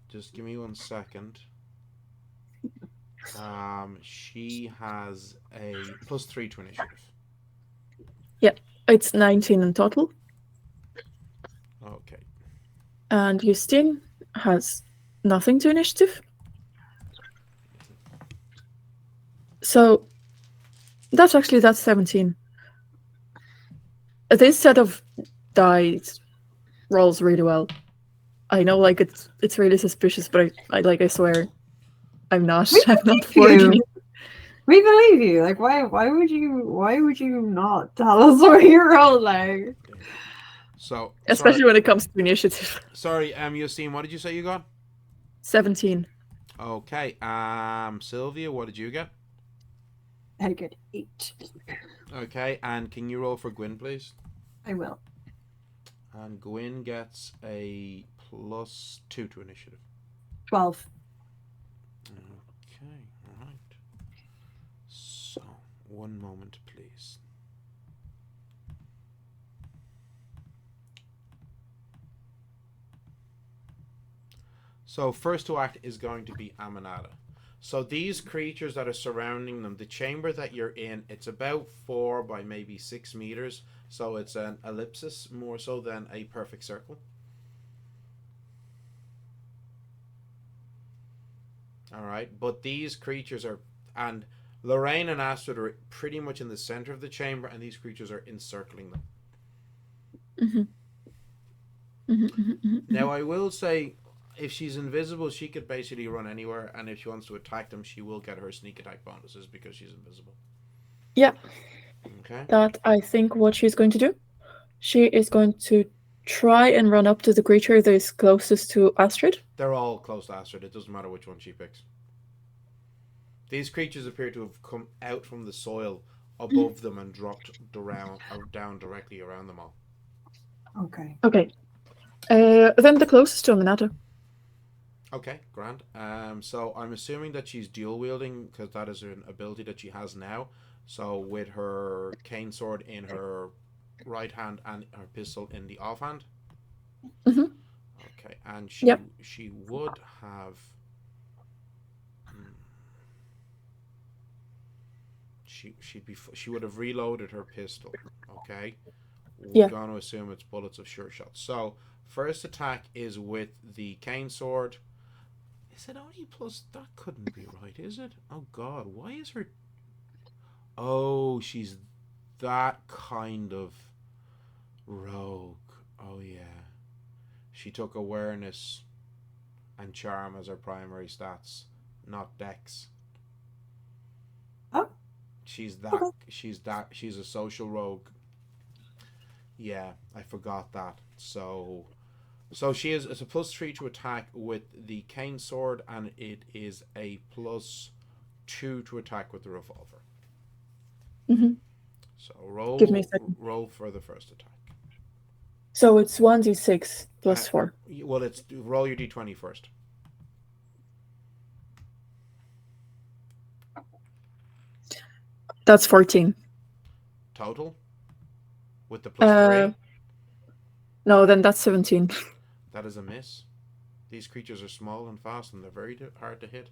just give me 1 second. She has a +3 to initiative. it's 19 in total, Okay. and Justine has nothing to initiative. So that's 17. This set of dice rolls really well. I know, like it's really suspicious, but I swear, I'm not. We I'm not believe forging you. it. We believe you. Like, why would you not tell us what you're rolling? So Especially when it comes to initiative. sorry, Justine, what did you say you got? 17. Okay. Sylvia, what did you get? I get 8. Okay, and can you roll for Gwyn, please? I will. And Gwyn gets a +2 to initiative. 12. Okay, alright. So, one moment, please. So, first to act is going to be Aminata. So, these creatures that are surrounding them, the chamber that you're in, it's about 4 by maybe 6 meters. So, it's an ellipsis more so than a perfect circle. Alright, but these creatures are. And Lorraine and Astrid are pretty much in the center of the chamber, and these creatures are encircling them. Now, I will say, if she's invisible, she could basically run anywhere, and if she wants to attack them, she will get her sneak attack bonuses because she's invisible. Yeah. Okay. That I think what she's going to do. She is going to try and run up to the creature that is closest to Astrid. They're all close to Astrid. It doesn't matter which one she picks. These creatures appear to have come out from the soil above them and dropped down directly around them all. Okay. Okay. Then the closest to Aminata. Okay, grand. So I'm assuming that she's dual wielding because that is an ability that she has now. So with her cane sword in her right hand and her pistol in the offhand. Mhm. Okay, and Yep. she would have. She would have reloaded her pistol. Okay, we're Yeah. going to assume it's bullets of sure shot. So first attack is with the cane sword. Is it only plus? That couldn't be right, is it? Oh God, why is her? Oh, she's that kind of rogue. Oh yeah, she took awareness and charm as her primary stats, not dex. Oh. She's a social rogue. Yeah, I forgot that. So she is it's a +3 to attack with the cane sword, and it is a +2 to attack with the revolver. Mm-hmm. So Give me a second. roll for the first attack. So it's 1d6 plus 4. Well, it's roll your d20 first. That's 14. Total with the +3. No, then that's 17. That is a miss. These creatures are small and fast, and they're very hard to hit.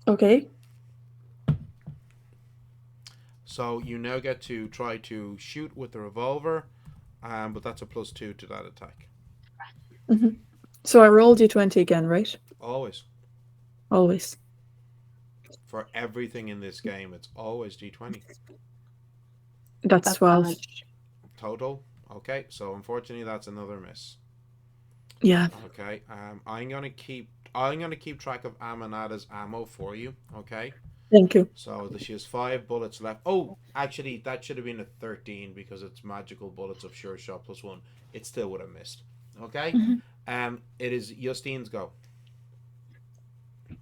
Okay. So you now get to try to shoot with the revolver, but that's a +2 to that attack. Mm-hmm. So I roll d20 again, right? Always. Always. For everything in this game, it's always d20. That's 12. damage. Total. Okay, so unfortunately that's another miss. Yeah. Okay. I'm gonna keep track of Amanada's ammo for you. Okay. Thank you. So she has 5 bullets left. Oh, actually, that should have been a 13 because it's magical bullets of sure shot +1. It still would have missed. Okay. It is Justine's go.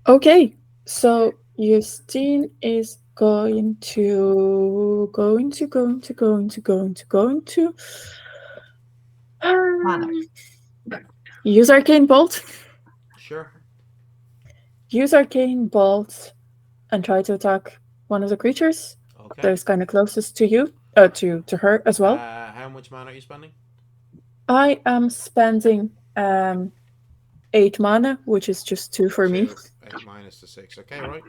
Okay. So Justine is going to use Arcane Bolt. Sure. Use Arcane Bolt and try to attack one of the creatures. Okay. There's kind of closest to you, to her as well. How much mana are you spending? I am spending 8 mana, which is just 2 for me. 8 minus the 6. Okay, right.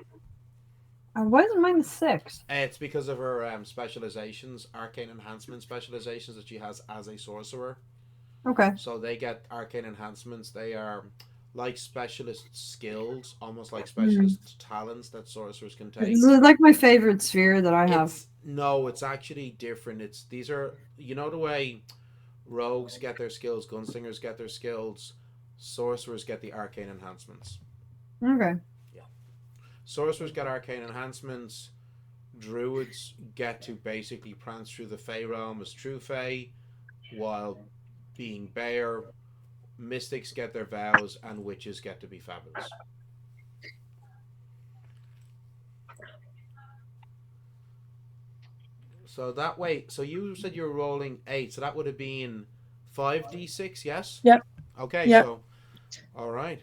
Why is it -6? It's because of her specializations, arcane enhancement specializations that she has as a sorcerer. Okay. So they get arcane enhancements. They are like specialist skills, almost like specialist talents that sorcerers can take. This is like my favorite sphere that I have. No, it's actually different. These are, you know, the way rogues get their skills, gunslingers get their skills, sorcerers get the arcane enhancements. Okay. Yeah. Sorcerers get arcane enhancements. Druids get to basically prance through the Fey realm as true Fey, while being Bear. Mystics get their vows, and witches get to be fabulous. So that way, so you said you were rolling 8, so that would have been 5d6, yes? Yep. Okay, yep. So, all right.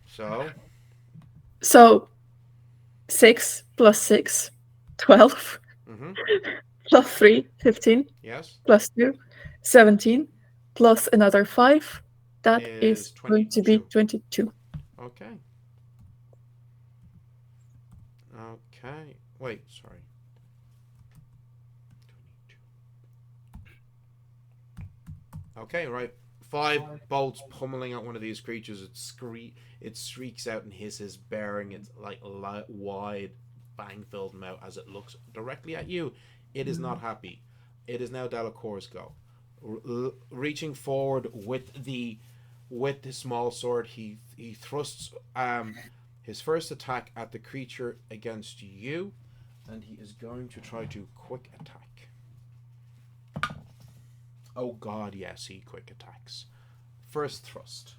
So 6 plus 6, 12. Plus 3, 15. Yes. Plus 2, 17. Plus another 5. That is going to be 22. Okay. Okay. Wait, sorry. 22. Okay, right. 5 bolts pummeling at one of these creatures. It shrieks out and hisses, bearing its like wide, fang-filled mouth as it looks directly at you. It is not happy. It is now Delacour's go. Reaching forward with the small sword, he thrusts his first attack at the creature against you, and he is going to try to quick attack. Oh god, yes, he quick attacks. First thrust.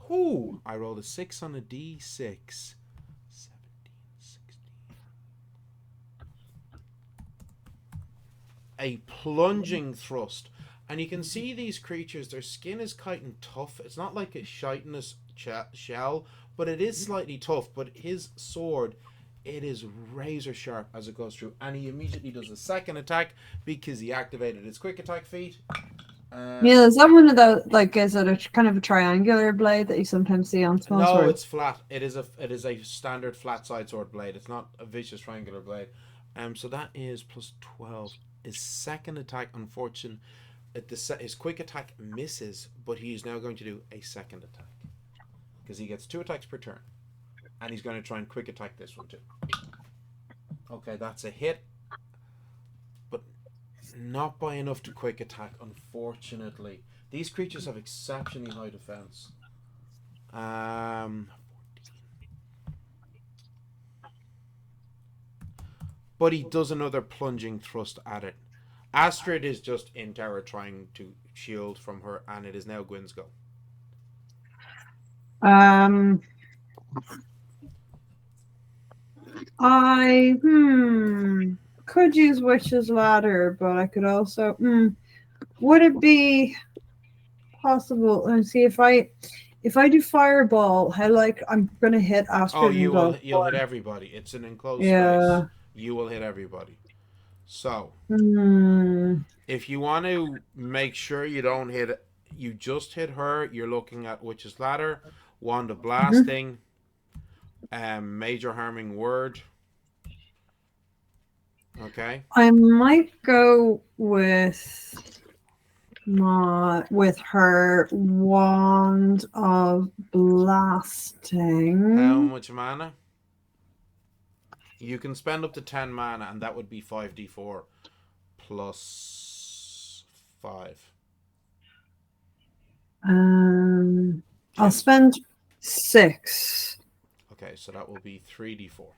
Ooh, I rolled a 6 on a d6. 17, 16. A plunging thrust. And you can see these creatures, their skin is quite tough. It's not like a chitinous shell, but it is slightly tough. But his sword, it is razor sharp as it goes through. And he immediately does a second attack because he activated his quick attack feat. Yeah, is that one of the, like, is it a kind of a triangular blade that you sometimes see on small swords? No, it's flat. It is a standard flat side sword blade. It's not a vicious triangular blade. So that is plus 12. His second attack, unfortunately, his quick attack misses, but he is now going to do a second attack because he gets 2 attacks per turn, and he's going to try and quick attack this one too. Okay, that's a hit, but not by enough to quick attack, unfortunately. These creatures have exceptionally high defense. 14. But he does another plunging thrust at it. Astrid is just in terror trying to shield from her, and it is now Gwyn's go. I could use Witch's Ladder, but I could also would it be possible? Let's see, if I do Fireball, I'm gonna hit Astrid. Oh, you'll hit everybody. It's an enclosed space. You will hit everybody. So, Hmm. if you want to make sure you don't hit, you just hit her. You're looking at Witch's Ladder, Wand of Blasting, Major Harming Word. Okay. I might go with her Wand of How Blasting. much mana? You can spend up to 10 mana, and that would be 5d4 plus 5. I'll Gems. spend 6. Okay, so that will be 3d4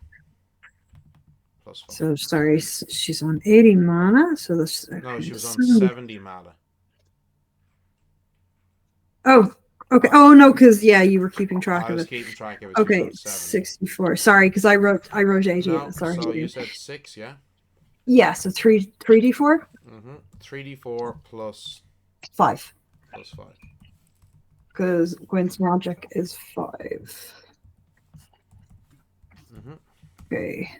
plus 5. So sorry, she's on 80 mana. So this. No, she was on 70 mana. Oh, okay. Oh no, because you were keeping track I of was it. keeping track of it. She was Okay, on 70. 64. Sorry, because I wrote 80. No, Sorry. so you said 6, yeah? Yeah, so 3d4? 3d4 plus 5. 5. Because Gwyn's magic is 5. Okay.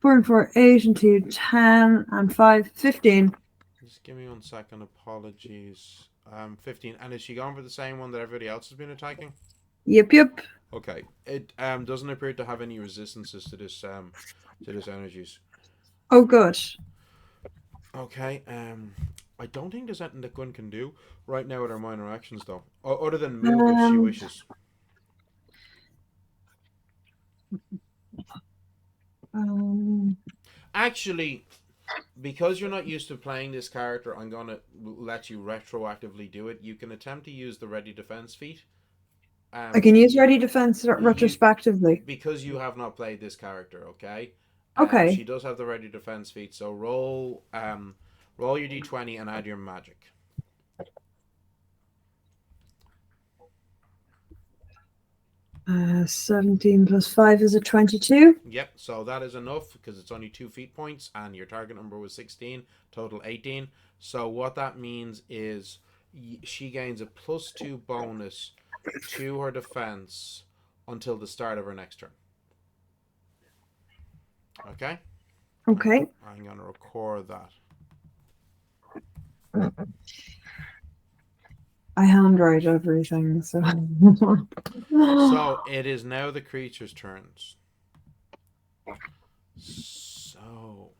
4 and 4, 8 and 2, 10 and 5, 15. Just give me 1 second. Apologies. 15. And is she going for the same one that everybody else has been attacking? Yep. Okay. It doesn't appear to have any resistances to this energies. Oh, good. Okay. I don't think there's anything that Gwyn can do right now with her minor actions, though. Other than move if she wishes. Actually, because you're not used to playing this character, I'm going to let you retroactively do it. You can attempt to use the ready defense feat. I can use ready defense retrospectively. Because you have not played this character, okay? Okay. She does have the ready defense feat, so roll your d20 and add your magic. Uh, 17 plus 5 is a 22. Yep, so that is enough because it's only 2 feat points and your target number was 16, total 18. So what that means is she gains a +2 bonus to her defense until the start of her next turn. Okay? Okay. I'm going to record that. I handwrite everything, so. So it is now the creature's turns. So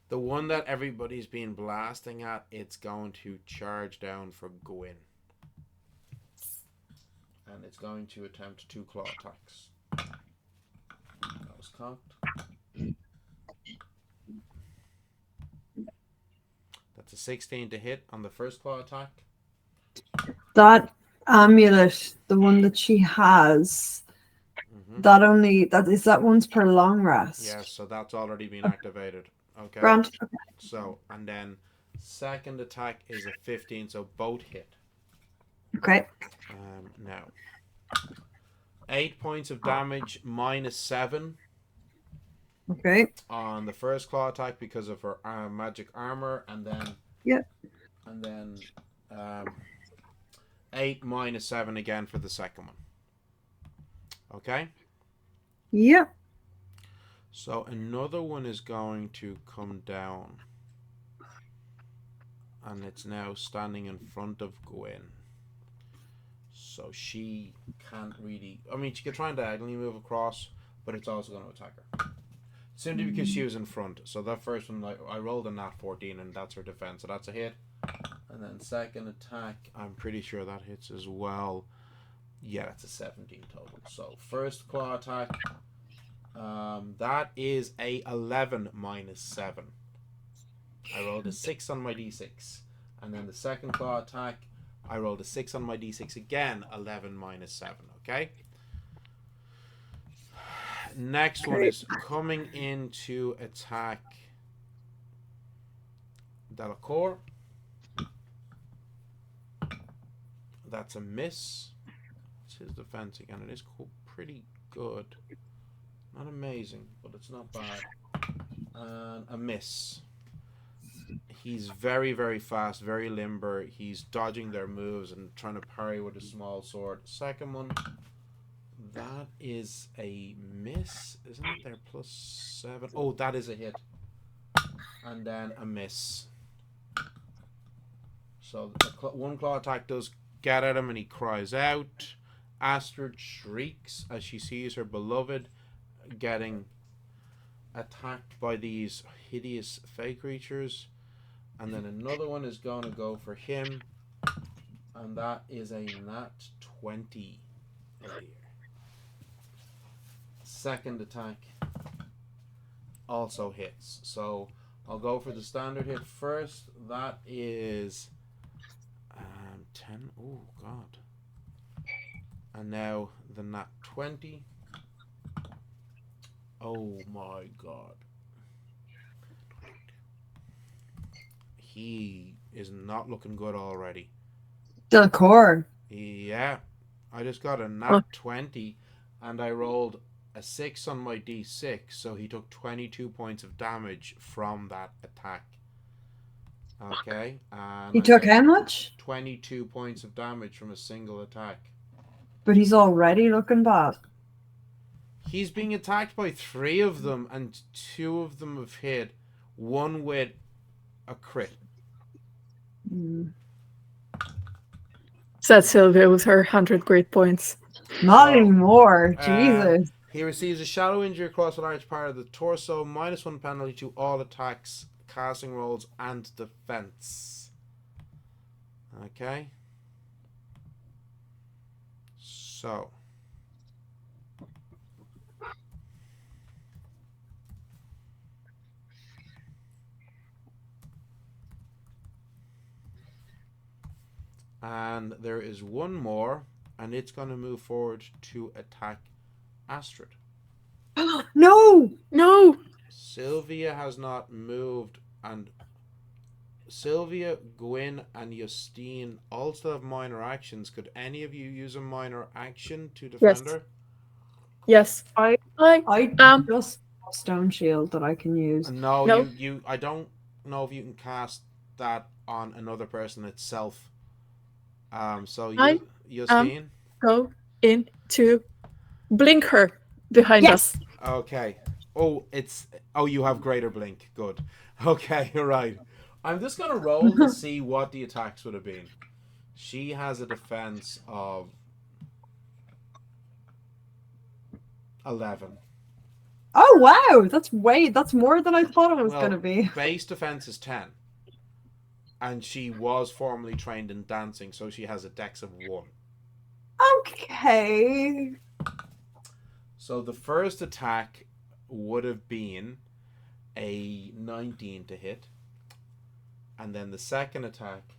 the one that everybody's been blasting at, it's going to charge down for Gwyn. And it's going to attempt 2 claw attacks. That was cocked. That's a 16 to hit on the first claw attack. That amulet, the one that she has, that once per long rest. Yes, so that's already been activated. Okay. Grant. Okay. So, and then second attack is a 15, so both hit. Okay. Now, 8 points of damage minus 7. Okay. On the first claw attack because of her magic armor, and then and then 8 minus 7 again for the second one. Okay. Yep. So another one is going to come down, and it's now standing in front of Gwyn. So she can't really. I mean, she could try and diagonally move across, but it's also going to attack her. Simply because she was in front. So that first one, I rolled a nat 14, and that's her defense. So that's a hit. And then second attack, I'm pretty sure that hits as well. Yeah, that's a 17 total. So first claw attack, that is a 11 minus 7. I rolled a 6 on my d6. And then the second claw attack, I rolled a 6 on my d6 again, 11 minus 7. Okay? Next one is coming in to attack Delacour. That's a miss. It's his defense again. It is pretty good. Not amazing, but it's not bad. And a miss. He's very, very fast, very limber. He's dodging their moves and trying to parry with a small sword. Second one, that That is a miss, isn't it? They're +7. Oh, that is a hit. And then a miss. So one claw attack does get at him and he cries out. Astrid shrieks as she sees her beloved getting attacked by these hideous fey creatures. And then another one is going to go for him. And that is a nat 20. Oh dear. Second attack also hits. So I'll go for the standard hit first. That is 10. Oh, God. And now the nat 20. Oh, my God. He is not looking good already. Delcor. Yeah. I just got a nat 20 and I rolled a 6 on my d6, so he took 22 points of damage from that attack. Okay. And He took how much? 22 points of damage from a single attack. But he's already looking bad. He's being attacked by 3 of them, and 2 of them have hit. One with a crit. Said Sylvia with her 100 great points. Not anymore. Jesus. He receives a shallow injury across a large part of the torso, -1 penalty to all attacks, casting rolls, and defense. Okay. So. And there is one more, and it's going to move forward to attack Astrid. No! No! Sylvia has not moved, and Sylvia, Gwyn, and Justine also have minor actions. Could any of you use a minor action to defend Yes. her? Yes. I Um, just have Stone Shield that I can use. No, No. you. I don't know if you can cast that on another person itself. So I, Justine. go in to blink her behind Yes! us. Okay. Oh, you have greater blink. Good. Okay, right. I'm just gonna roll to see what the attacks would have been. She has a defense of 11. Oh wow, that's more than I thought it was gonna be. Base defense is 10. And she was formerly trained in dancing, so she has a dex of 1. Okay. So the first attack would have been a 19 to hit. And then the second attack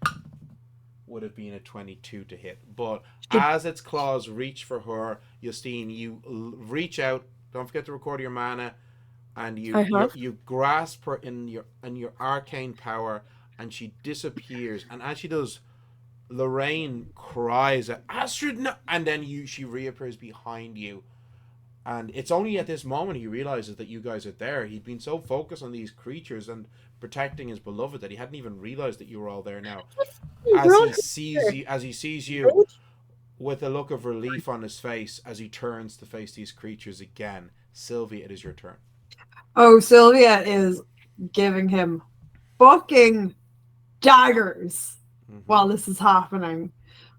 would have been a 22 to hit. But as its claws reach for her, Justine, you reach out. Don't forget to record your mana, and you grasp her in your arcane power, and she disappears. And as she does, Lorraine cries out, "Astrid, no!" And then she reappears behind you. And it's only at this moment he realizes that you guys are there. He'd been so focused on these creatures and protecting his beloved that he hadn't even realized that you were all there now. As he sees you with a look of relief on his face as he turns to face these creatures again. Sylvia, it is your turn. Oh, Sylvia is giving him fucking daggers while this is happening.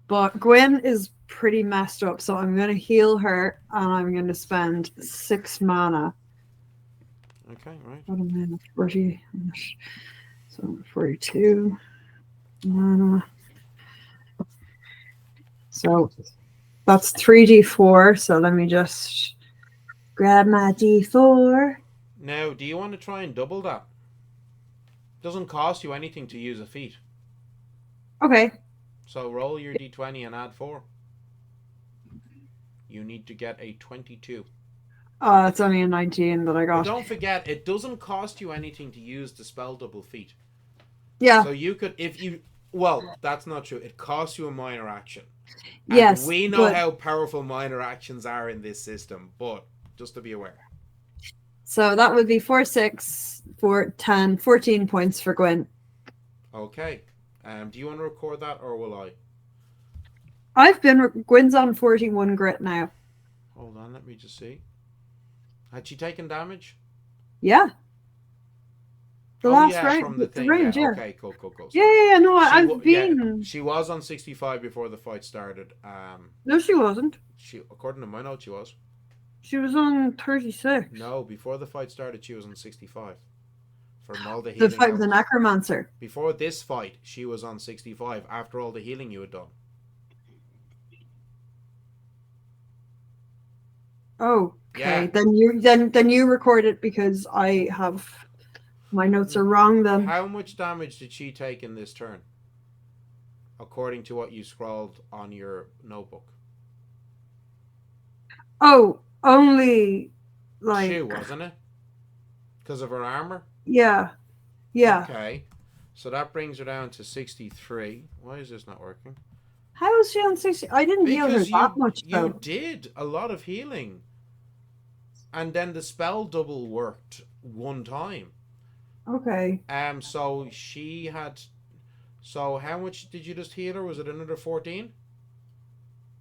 But Gwyn is pretty messed up, so I'm going to heal her, and I'm going to spend 6 mana. Okay, right. What am I, 40? So 42 mana. So that's 3d4, so let me just grab my d4. Now, do you want to try and double that? Doesn't cost you anything to use a feat. Okay. So roll your d20 and add 4. You need to get a 22. It's only a 19 that I got. But don't forget, it doesn't cost you anything to use the spell double feat. Yeah. So you could, well, that's not true. It costs you a minor action. And yes. we know how powerful minor actions are in this system, but just to be aware. So that would be 4, 6, 4, 10, 14 points for Gwyn. Okay. Do you want to record that, or will I? Gwyn's on 41 grit now. Hold on, let me just see. Had she taken damage? Yeah. The Oh last yeah, round, from the the thing. round, Yeah. yeah. Okay. Cool. Cool. Cool. Yeah, Sorry. yeah, yeah. No, I've Yeah, been. she was on 65 before the fight started. No, she wasn't. She, according to my notes, she was. She was on 36. No, before the fight started, she was on 65. From all the The healing fight I with the was. necromancer. Before this fight, she was on 65 after all the healing you had done. Oh, okay. Yeah. Then you record it because I have my notes are wrong then. How much damage did she take in this turn? According to what you scrawled on your notebook. Oh, only like 2, wasn't it? Because of her armor? yeah. Yeah. Okay. So that brings her down to 63. Why is this not working? How is she on 60? I didn't heal her Because that much you though. did a lot of healing. And then the spell double worked one time. Okay. So she had. So how much did you just heal her? Was it another 14?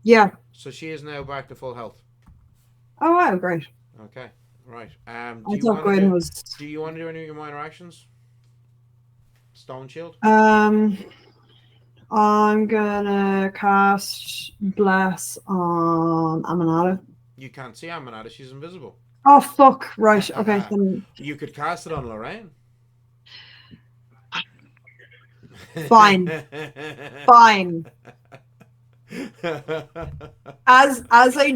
Yeah. So she is now back to full health. Oh wow, great. Okay, right. I thought Gwen was. Do you want to do any of your minor actions? Stone shield. I'm gonna cast Bless on Amanada. You can't see Amanada. She's invisible. Oh fuck! Right. Okay. Then You could cast it on Lorraine. fine. Fine. As I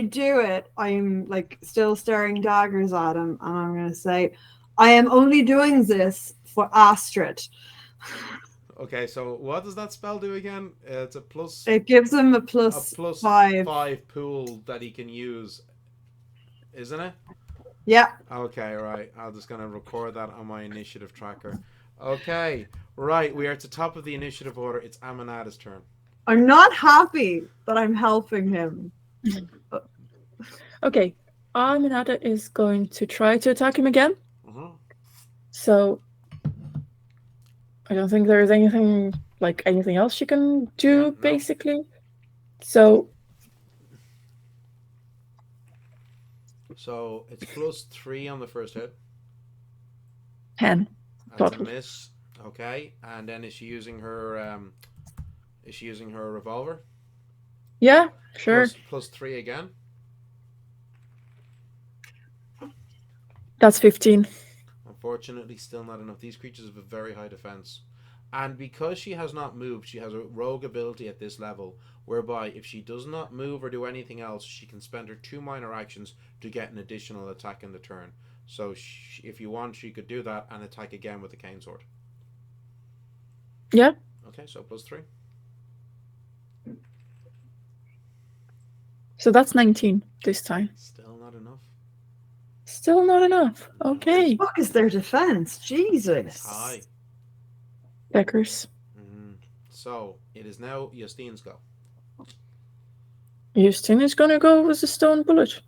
do it, I'm like still staring daggers at him, and I'm gonna say, I am only doing this for Astrid. Okay, so what does that spell do again? It's a plus. It gives him a plus 5 pool that he can use, isn't it? Yeah. Okay, right. I'm just gonna record that on my initiative tracker. Okay, right. We are at the top of the initiative order. It's Amanada's turn. I'm not happy that I'm helping him. Okay, Aminata is going to try to attack him again. Mm-hmm. So I don't think there's anything else she can do, no. basically. So it's plus 3 on the first hit. 10. That's Total. a miss. Okay, and then is she using her revolver? Yeah, sure. Plus 3 again. That's 15. Unfortunately, still not enough. These creatures have a very high defense. And because she has not moved, she has a rogue ability at this level, whereby if she does not move or do anything else, she can spend her 2 minor actions to get an additional attack in the turn. So if you want, she could do that and attack again with the cane sword. Yeah. Okay, so plus 3. So that's 19 this time. Still not enough. Still not enough. Okay. What the fuck is their defense? Jesus. High. Deckers. So it is now Justine's go. Justine is gonna go with the stone bullet.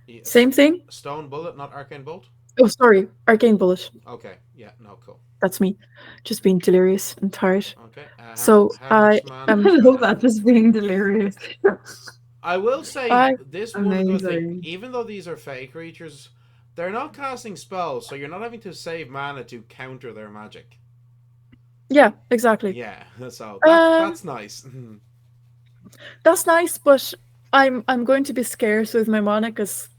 Yeah, Same thing. Stone bullet, not arcane bolt. Oh, sorry, arcane bullet. Okay. Yeah. No. Cool. That's me, just being delirious and tired. Okay. So I am. I love that, just being delirious. I will say this one good thing. Amazing. Even though these are fake creatures, they're not casting spells, so you're not having to save mana to counter their magic. Yeah, exactly. Yeah, so that's nice. That's nice, but I'm going to be scarce with my mana because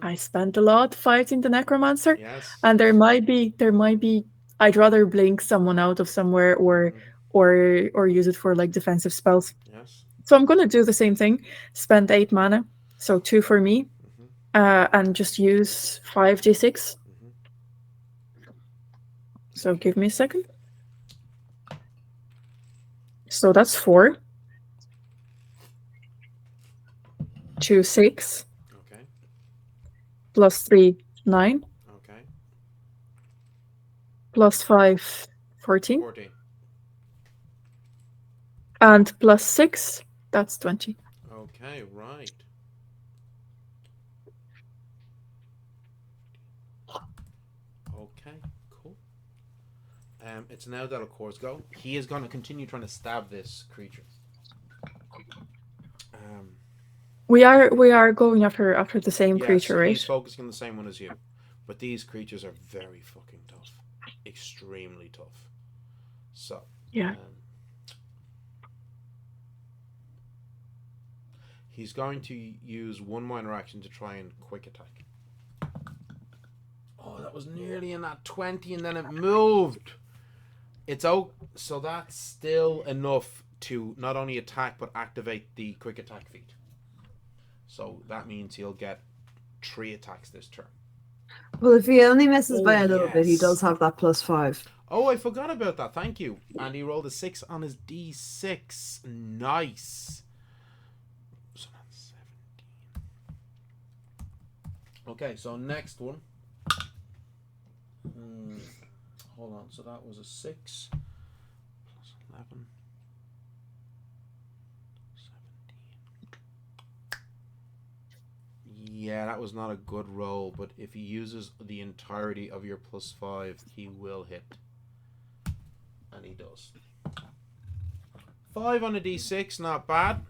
I spent a lot fighting the necromancer. Yes. And there might be I'd rather blink someone out of somewhere or use it for like defensive spells. Yes. So I'm gonna do the same thing. Spend 8 mana, so 2 for me, and just use 5d6. So give me a second. So that's 4. 2, 6. Okay. Plus 3, 9. Okay. Plus 5, 14. 14. And plus 6, that's 20. Okay, right. Okay, cool. It's now Delacour's go. He is going to continue trying to stab this creature. We are going after the same Yes, creature, right? he's focusing on the same one as you. But these creatures are very fucking tough. Extremely tough. So, Yeah. he's going to use one minor action to try and quick attack. Oh, that was nearly in that 20 and then it moved. It's out. So that's still enough to not only attack but activate the quick attack feat. So that means he'll get 3 attacks this turn. Well, if he only misses Oh, by a little bit, he yes. does have that +5. Oh, I forgot about that. Thank you. And he rolled a 6 on his D6. Nice. So that's 17. Okay, so next one. Hold on. So that was a 6 plus 11. 17. Yeah, that was not a good roll, but if he uses the entirety of your +5, he will hit. And he does. 5 on a D6, not bad.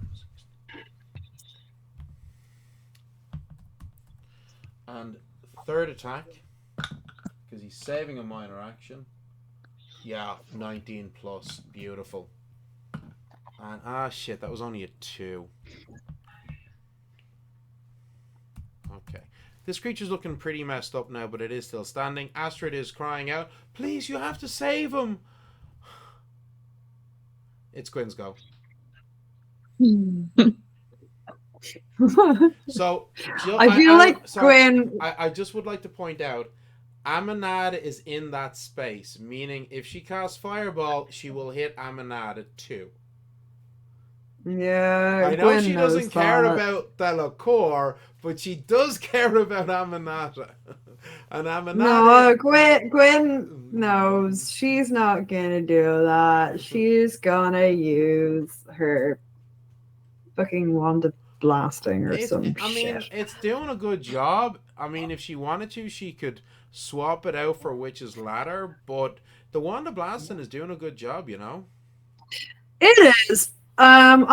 And third attack, because he's saving a minor action. Yeah, 19 plus, beautiful. And shit, that was only a 2. Okay. This creature's looking pretty messed up now, but it is still standing. Astrid is crying out, "Please, you have to save him!" It's Gwen's go. So, I feel like Gwen. I just would like to point out, Amanad is in that space, meaning if she casts Fireball, she will hit Amanad at 2. Yeah, I know Gwen she knows doesn't care that. about Delacour, but she does care about Amanada. And Amanada... No, Gwen knows she's not gonna do that. She's gonna use her fucking wand of blasting or some shit. It's doing a good job. I mean, if she wanted to, she could swap it out for Witch's Ladder, but the wand of blasting is doing a good job, you know? It is. And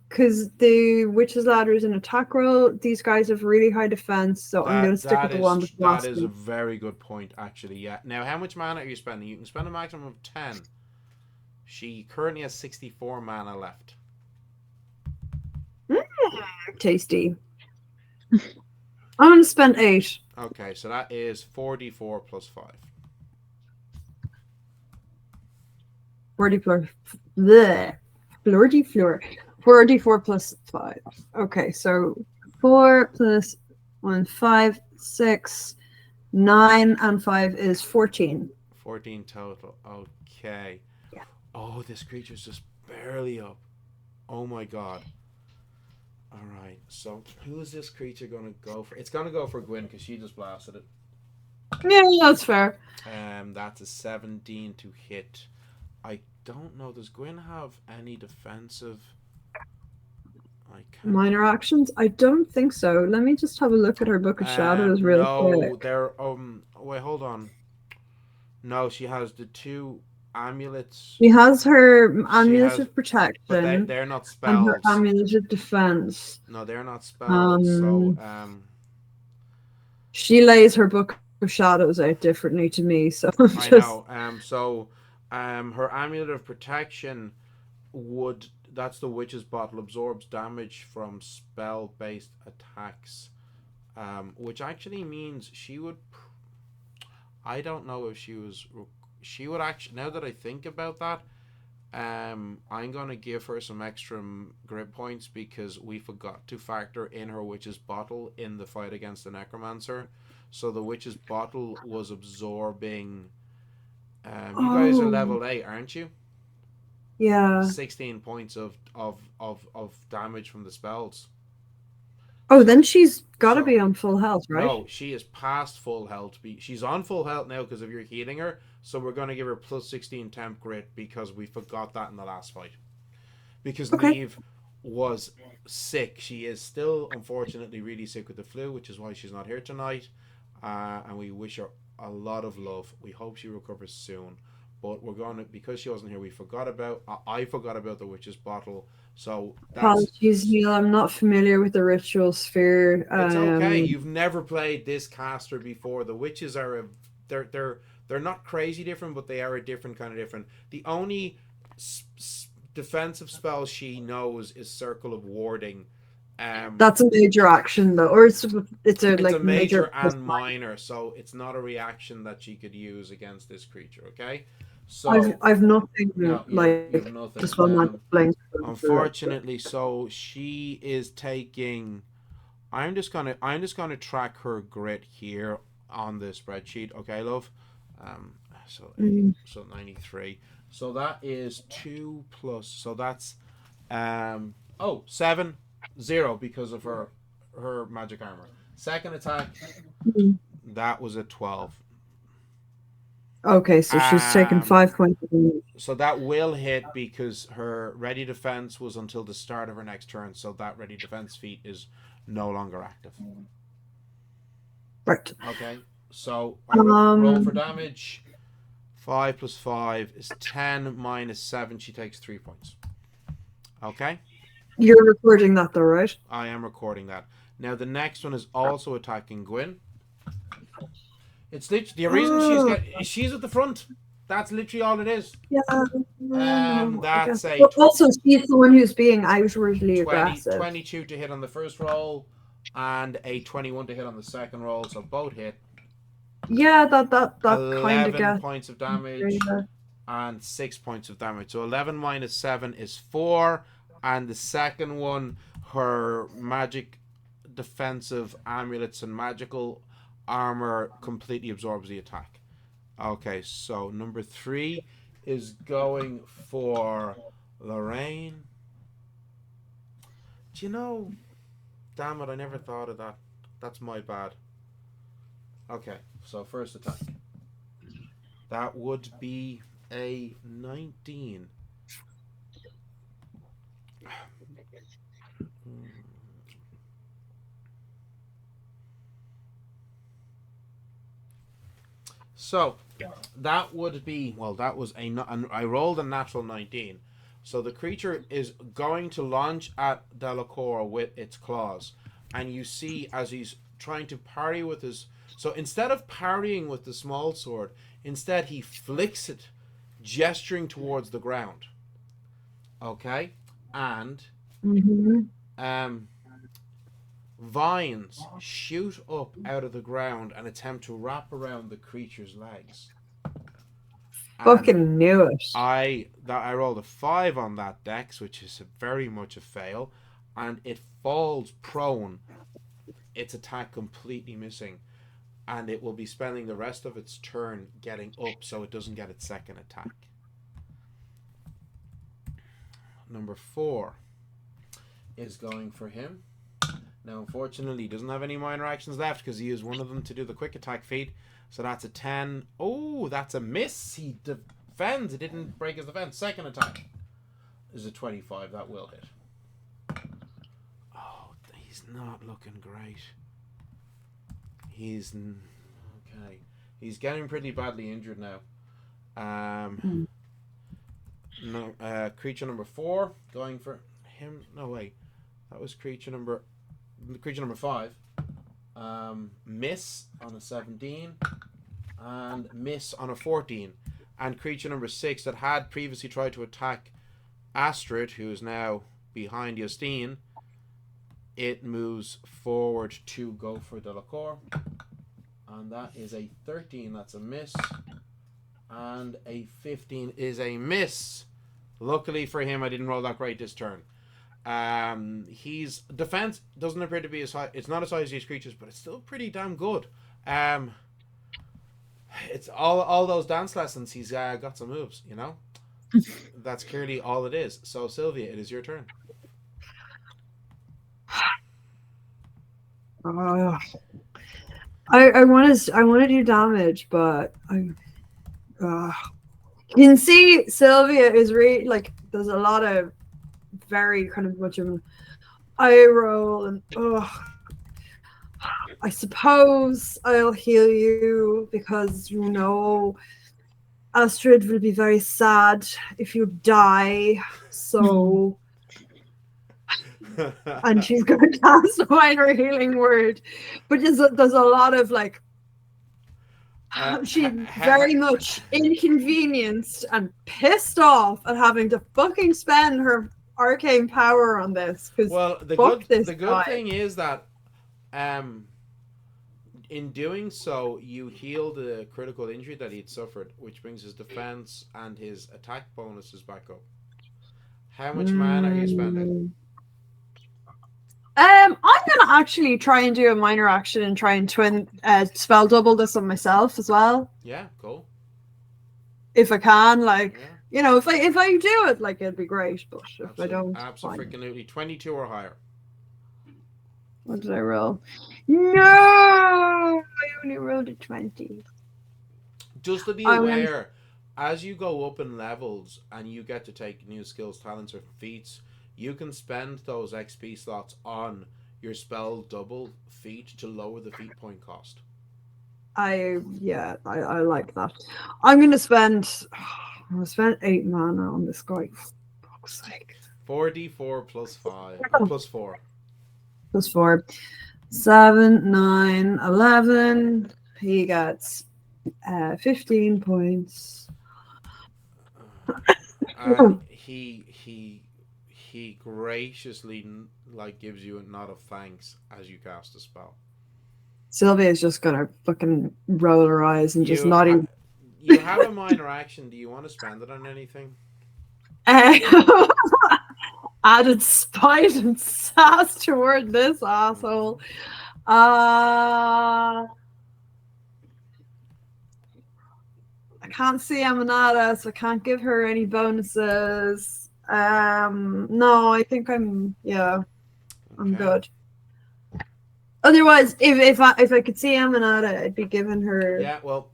because the Witch's Ladder is an attack roll, these guys have really high defense, so I'm gonna stick with the wand of That is a blasting. very good point, actually, yeah. Now, how much mana are you spending? You can spend a maximum of 10. She currently has 64 mana left. Tasty. I'm gonna spend 8. Okay, so that is 4d4 plus 5. 4d4 plus 5. Okay, so 4 plus 1, 5, 6, 9, and 5 is 14. 14 total. Okay. Yeah. Oh, this creature's just barely up. Oh my god. Alright, so who is this creature going to go for? It's going to go for Gwyn because she just blasted it. Yeah, that's fair. That's a 17 to hit. I don't know. Does Gwyn have any defensive? I can't. Minor actions? I don't think so. Let me just have a look at her Book of Shadows real quick. No, they're wait, hold on. No, she has the 2 amulets. She has her amulet of protection, but they're not spells. And her amulet of defense. No, they're not spells. She lays her Book of Shadows out differently to me, so I know. Her amulet of protection that's the witch's bottle, absorbs damage from spell-based attacks, which actually means she would. I don't know if she would actually. Now that I think about that, I'm gonna give her some extra grit points because we forgot to factor in her witch's bottle in the fight against the necromancer. So the witch's bottle was absorbing. You guys are level 8, aren't you? Yeah. 16 points of damage from the spells. Oh, then she's got to be on full health, right? No, she is past full health. She's on full health now because of your healing her. So we're going to give her plus 16 temp grit because we forgot that in the last fight. Because Neve was sick. She is still, unfortunately, really sick with the flu, which is why she's not here tonight. And we wish her a lot of love. We hope she recovers soon. But we're going to, because she wasn't here, I forgot about the witch's bottle. So that's Apologies, Neil. I'm not familiar with the ritual sphere. it's okay. You've never played this caster before. The witches are they're not crazy different, but they are a different kind of different. The only defensive spell she knows is Circle of Warding. That's a major action, though, or it's a It's like a major and minor, so it's not a reaction that she could use against this creature. Okay, so I've nothing no, like you've nothing. dispel magic flames. Unfortunately, so she is taking. I'm just gonna track her grit here on the spreadsheet. Okay, love. So so 93. So that is 2 plus. So that's 7 0 because of her magic armor. Second attack, that was a 12. Okay, so she's taken 5 points of damage. So that will hit because her ready defense was until the start of her next turn. So that ready defense feat is no longer active. Right. Okay. So I roll for damage. 5 plus 5 is 10 minus 7. She takes 3 points. Okay. You're recording that though, right? I am recording that. Now the next one is also attacking Gwyn. It's literally the reason she's at the front. That's literally all it is. Yeah. That's a also she's the one who's being outwardly aggressive. 22 to hit on the first roll, and a 21 to hit on the second roll. So both hit. Yeah, that kind of 11 points of damage and 6 points of damage. So 11 minus 7 is 4, and the second one, her magic defensive amulets and magical armor completely absorbs the attack. Okay, so number 3 is going for Lorraine. Do you know? Damn it, I never thought of that. That's my bad. Okay, so first attack. That would be a 19. So that would be, well, that was I rolled a natural 19. So the creature is going to launch at Delacour with its claws, and you see as he's trying to parry with his. So instead of parrying with the small sword, instead he flicks it, gesturing towards the ground. Okay, and vines shoot up out of the ground and attempt to wrap around the creature's legs. Fucking knew it. I rolled a 5 on that dex, which is very much a fail, and it falls prone. Its attack completely missing, and it will be spending the rest of its turn getting up so it doesn't get its second attack. Number 4 is going for him. Now, unfortunately, he doesn't have any minor actions left because he used one of them to do the quick attack feat. So that's a 10. Oh, that's a miss. He defends. It didn't break his defense. Second attack is a 25. That will hit. Oh, he's not looking great. He's okay. He's getting pretty badly injured now. Creature number 4 going for him. No, wait. That was creature number 5. Miss on a 17 and miss on a 14. And creature number 6 that had previously tried to attack Astrid, who is now behind Justine, it moves forward to go for Delacour. And that is a 13. That's a miss. And a 15 is a miss. Luckily for him, I didn't roll that great this turn. His defense doesn't appear to be as high. It's not as high as these creatures, but it's still pretty damn good. It's all those dance lessons. He's got some moves, you know. That's clearly all it is. So Sylvia, it is your turn. I want to do damage, but you can see Sylvia is really like there's a lot of very kind of much of an eye roll and I suppose I'll heal you because you know Astrid will be very sad if you die. So and she's going to cast a minor healing word, but there's a lot of like she's very much inconvenienced and pissed off at having to fucking spend her arcane power on this. Well, the good thing is that in doing so, you heal the critical injury that he'd suffered, which brings his defense and his attack bonuses back up. How much mana are you spending? I'm gonna actually try and do a minor action and try and spell double this on myself as well. Yeah, cool. If I can, like, you know, if I do it, like, it'd be great. But if I don't, absolutely, 22 or higher. What did I roll? No, I only rolled a 20. Just to be aware, as you go up in levels and you get to take new skills, talents, or feats, you can spend those XP slots on your spell double feat to lower the feat point cost. I like that. I'm gonna spend 8 mana on this guy. For fuck's sake. 4d4 plus 5 plus 4. Plus 4. 7, 9, 11. He gets 15 points. And he graciously like gives you a nod of thanks as you cast a spell. Sylvia's just gonna fucking roll her eyes and just not even. You have a minor action. Do you want to spend it on anything? Added spite and sass toward this asshole. I can't see Amanada, so I can't give her any bonuses. No, I think I'm good. Otherwise, if I could see Amanada, I'd be giving her. Yeah, well,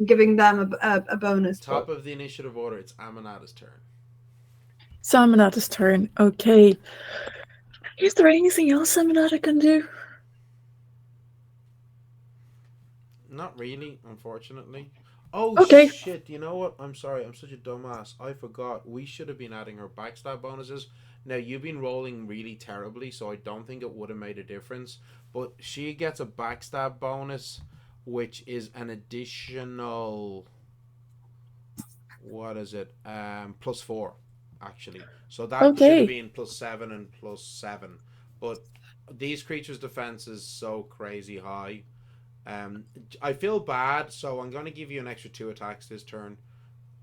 giving them a bonus. Top of the initiative order, it's Amanada's turn. It's Amanada's turn. Okay. Is there anything else Amanada can do? Not really, unfortunately. Oh, okay. Shit. You know what? I'm sorry. I'm such a dumbass. I forgot. We should have been adding her backstab bonuses. Now, you've been rolling really terribly, so I don't think it would have made a difference. But she gets a backstab bonus, which is an additional... What is it? Plus 4, actually. So that should have been plus 7 and plus 7. But these creatures' defense is so crazy high. I feel bad, so I'm going to give you an extra 2 attacks this turn.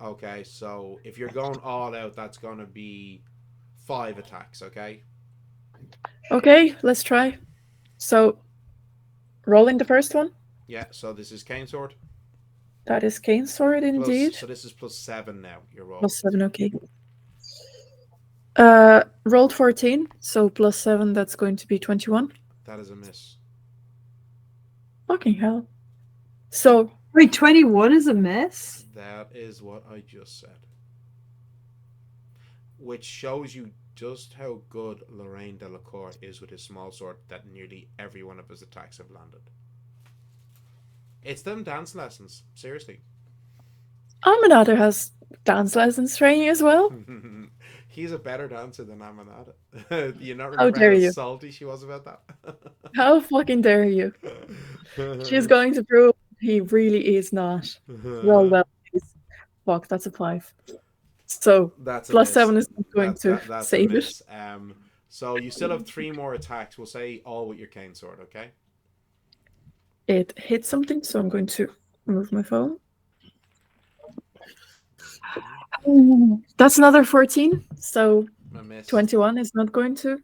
Okay, so if you're going all out, that's going to be 5 attacks, okay? Okay, let's try. So, rolling the first one? Yeah, so this is Cane Sword. That is Cane Sword, indeed. So this is plus 7 now, your roll. Plus 7, okay. Rolled 14, so plus 7, that's going to be 21. That is a miss. Fucking hell. So... Wait, 21 is a miss? That is what I just said. Which shows you just how good Lorraine Delacour is with his small sword that nearly every one of his attacks have landed. It's them dance lessons, seriously. Amanada has dance lessons training as well. He's a better dancer than Amanada. You not remember how salty she was about that? How fucking dare you? She's going to prove he really is not. Well, please. Fuck, that's a 5. So that's plus 7 is not going to save it. So you still have 3 more attacks. We'll say all with your cane sword, okay? It hit something, so I'm going to move my phone. That's another 14, so 21 is not going to.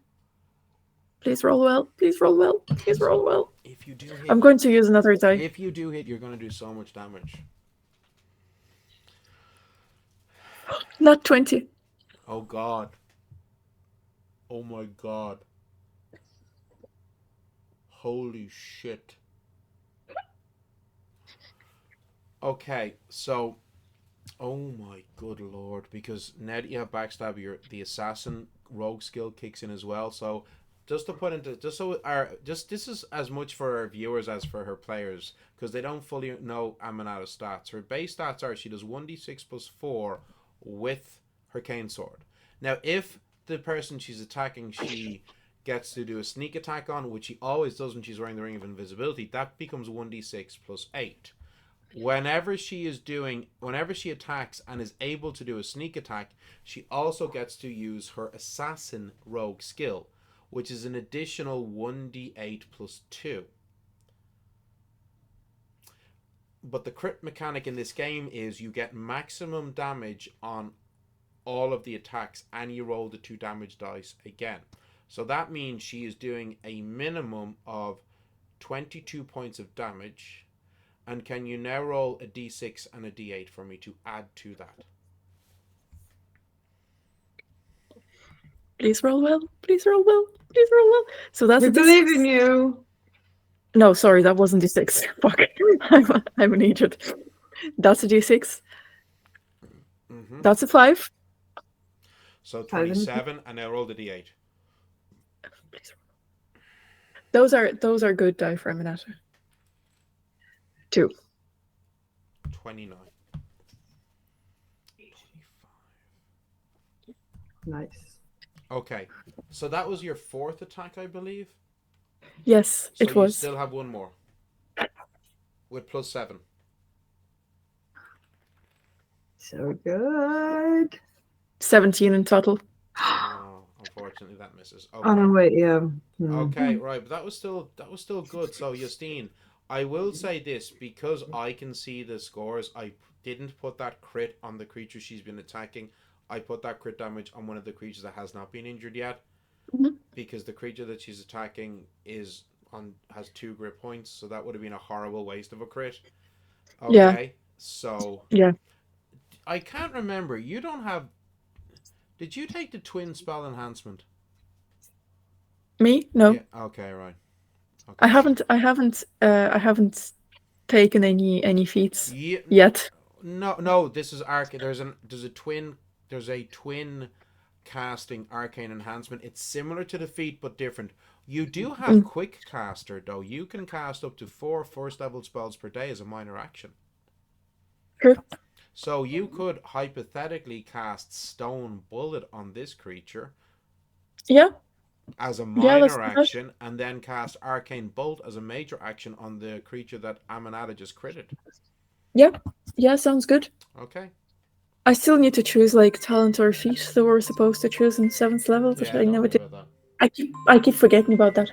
Please roll well. Please roll well. Please roll well. If you do hit, I'm going to use another die. If you do hit, you're going to do so much damage. Not 20. Oh, God. Oh, my God. Holy shit. Okay, so... Oh my good lord, because now that you have backstab, the assassin rogue skill kicks in as well. So just to put into this is as much for our viewers as for her players, because they don't fully know Amanada's stats. Her base stats are she does 1d6 plus 4 with her cane sword. Now if the person she's attacking she gets to do a sneak attack on, which she always does when she's wearing the Ring of Invisibility, that becomes 1d6 plus 8. Whenever she attacks and is able to do a sneak attack, she also gets to use her Assassin Rogue skill, which is an additional 1d8 plus 2. But the crit mechanic in this game is you get maximum damage on all of the attacks and you roll the 2 damage dice again. So that means she is doing a minimum of 22 points of damage. And can you now roll a d6 and a d8 for me to add to that? Please roll well. Please roll well. Please roll well. So that's We a believe D6. in you. No, sorry, that wasn't D6. Fuck. I'm an idiot. That's a D6. Mm-hmm. That's a 5. So 27, and now roll the d8. Those are good die for Aminata. 2. 29. 25. Nice. Okay, so that was your 4th attack, I believe? Yes, So it was. you still have one more. With plus 7. So good. 17 in total. Oh, unfortunately that misses. Okay. Oh no, wait, yeah. Okay, right, but that was still good. So Justine, I will say this, because I can see the scores, I didn't put that crit on the creature she's been attacking. I put that crit damage on one of the creatures that has not been injured yet. Mhm. Because the creature that she's attacking has 2 grit points, so that would have been a horrible waste of a crit. Okay. Yeah. So Yeah. I can't remember. You don't have. Did you take the twin spell enhancement? Me? No. Yeah. Okay. Right. Okay. I haven't taken any feats Yeah, yet. No. This is There's a twin casting arcane enhancement. It's similar to the feat but different. You do have quick caster though. You can cast up to 4 first level spells per day as a minor action. True. So you could hypothetically cast Stone Bullet on this creature. Yeah. As a minor let's action, and then cast Arcane Bolt as a major action on the creature that Aminata just critted. Yeah, sounds good. Okay. I still need to choose like talent or feat that we're supposed to choose in 7th level, but Yeah, I don't never worry did. about I keep forgetting about that.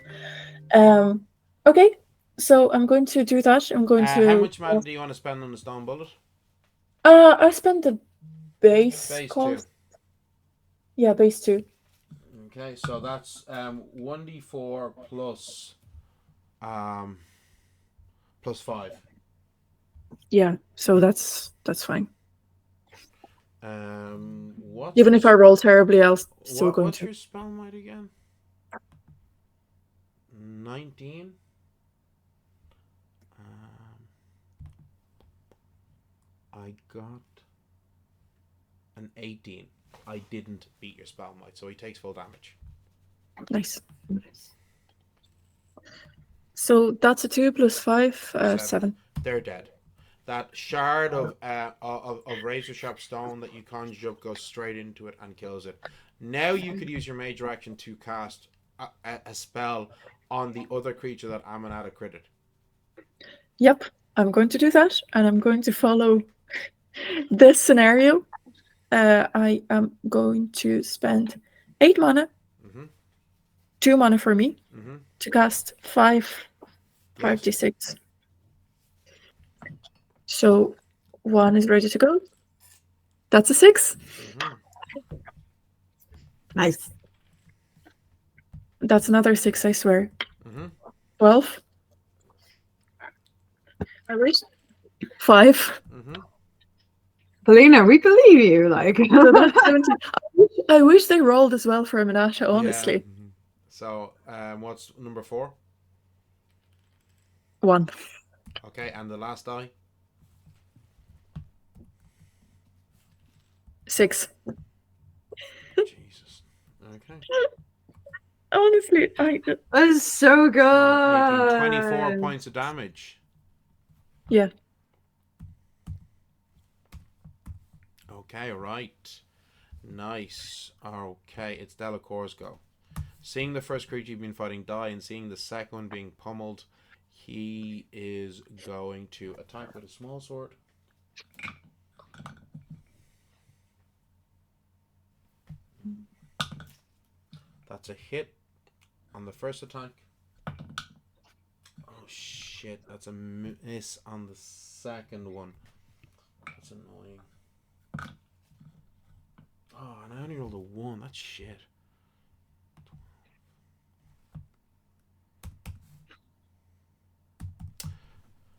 Okay, so I'm going to do that. I'm going that. to. How much mana do you want to spend on the Stone Bullet? I spent the base 2. cost. Yeah, base 2. Okay, so that's 1d4 plus 5. Yeah, so that's fine. Even if I roll terribly, I'll still go What's to. your spell might again? 19. I got an 18. I didn't beat your spell might, so he takes full damage. Nice. So that's a 2 plus 5, 7. They're dead. That shard of razor sharp stone that you conjured up goes straight into it and kills it. Now you could use your major action to cast a spell on the other creature that Aminata critted. Yep, I'm going to do that, and I'm going to follow this scenario. I am going to spend 8 mana, 2 mana for me, to cast 5d6. So 1 is ready to go. That's a 6. Nice. That's another 6, I swear. 12. I wish. 5. Polina, we believe you. Like, So that's 17. I wish they rolled as well for Aminata, honestly. Yeah. So, what's number 4? 1. Okay, and the last die? 6. Jesus. Okay. Honestly, that is so good. Taking 24 points of damage. Yeah. Okay, right. Nice. Okay, it's Delacour's go. Seeing the first creature you've been fighting die and seeing the second one being pummeled, he is going to attack with a small sword. That's a hit on the first attack. Oh shit, that's a miss on the second one. That's annoying. Oh, and I only rolled a 1. That's shit.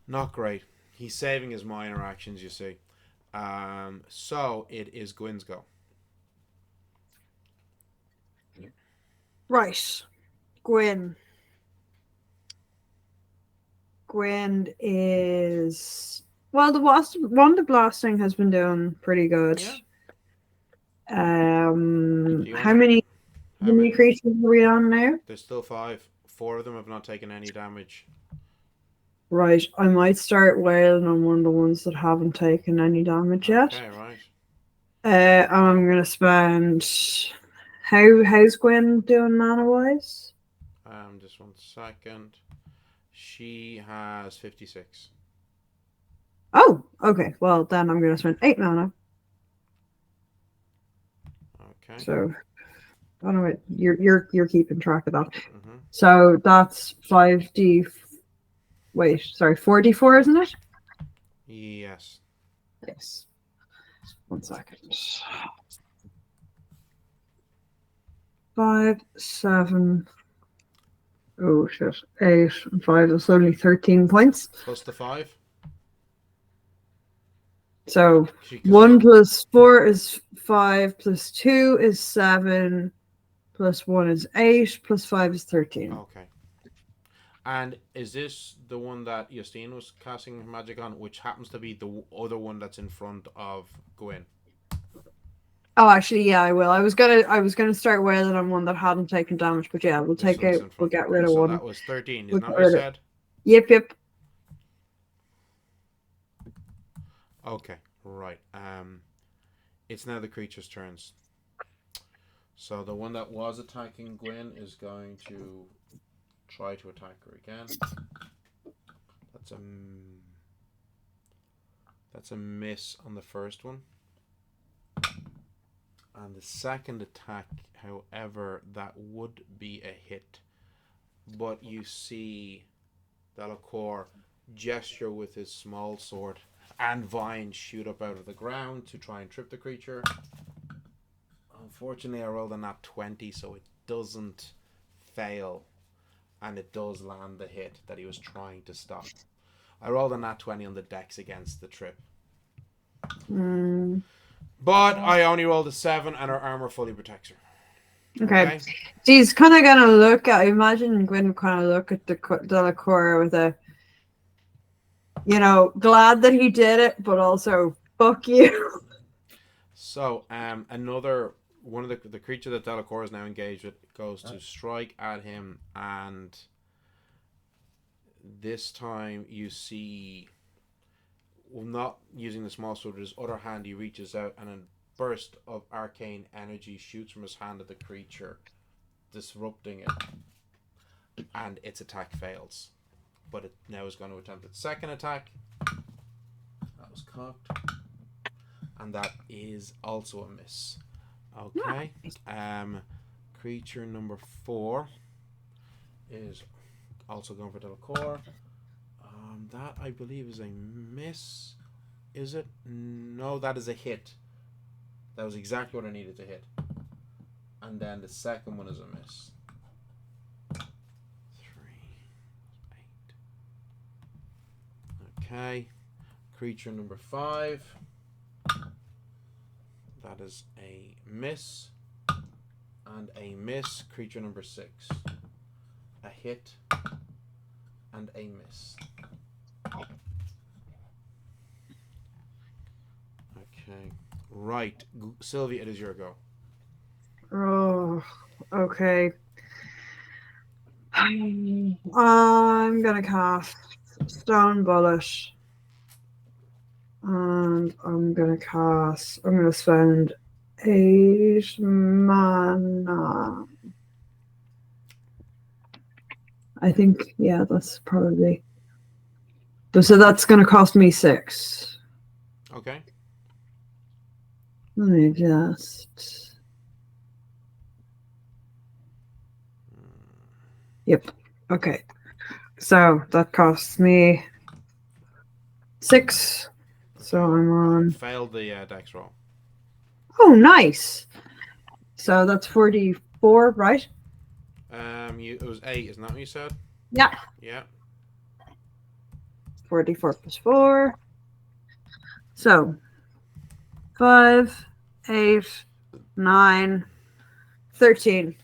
Not great. He's saving his minor actions, you see. So it is Gwyn's go. Right. Gwyn. Gwyn is... Well, the wand blasting has been doing pretty good. Yeah. How How many many? creatures are we on now? There's still 5. 4 of them have not taken any damage. Right, I might start wailing on one of the ones that haven't taken any damage yet. Okay, right. And I'm gonna spend... How's Gwyn doing mana-wise? Just 1 second. She has 56. Oh, okay. Well, then I'm gonna spend 8 mana. Okay. So, I don't know. You're keeping track of that. Mm-hmm. So that's 5d. Wait, sorry, 4d4, isn't it? Yes. Yes. 1 second. 5, 7. Oh shit! 8 and 5. That's only 13 points. Plus the 5. So She 1 plus 4 is 5. Plus 2 is 7. Plus 1 is 8. Plus 5 is 13. Okay. And is this the one that Justine was casting magic on, which happens to be the other one that's in front of Gwyn? Oh, actually, yeah, I will. I was gonna start wailing on one that hadn't taken damage, but yeah, we'll take it. We'll get rid of so one. That was 13, isn't that what you said? Yep. Okay, right. It's now the creature's turns. So the one that was attacking Gwyn is going to try to attack her again. That's a miss on the first one. And the second attack, however, that would be a hit. But you see Delacour gesture with his small sword and vines shoot up out of the ground to try and trip the creature. Unfortunately, I rolled a nat 20, so it doesn't fail. And it does land the hit that he was trying to stop. I rolled a nat 20 on the dex against the trip. But I only rolled a 7 and her armor fully protects her. Okay. She's kind of gonna look at... Imagine Gwyn kind of look at the Delacour with a... glad that he did it, but also, fuck you. So, another... One of the creature that Delacour is now engaged with goes to strike at him, and this time you see, not using the small sword, with his other hand he reaches out and a burst of arcane energy shoots from his hand at the creature, disrupting it, and its attack fails. But it now is going to attempt its second attack. That was cocked, and that is also a miss. Okay. Creature number 4 is also going for Delacour. That I believe is a miss. Is it? No, that is a hit. That was exactly what I needed to hit. And then the second one is a miss. 3, 8. Okay. Creature number 5. That is a miss. And a miss. Creature number 6. A hit. And a miss. Okay. Right. Sylvia, it is your go. Oh, okay. I'm gonna cast Stone Bullet. And I'm gonna spend 8 mana. I think, yeah, that's probably. So that's going to cost me 6. Okay. Let me just. Yep. Okay. So that costs me 6. So I'm on. Failed the dex roll. Oh, nice. So that's 44, right? It was 8, isn't that what you said? Yeah. Yeah. 44 plus 4. So 5, 8, 9, 13.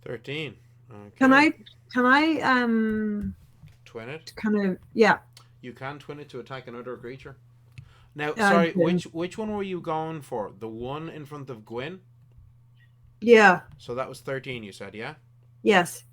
13. Okay. Can I twin it? kind of, yeah. You can twin it to attack another creature. Now, Yeah, sorry, which one were you going for? The one in front of Gwyn? Yeah. So that was 13, you said, yeah? Yes.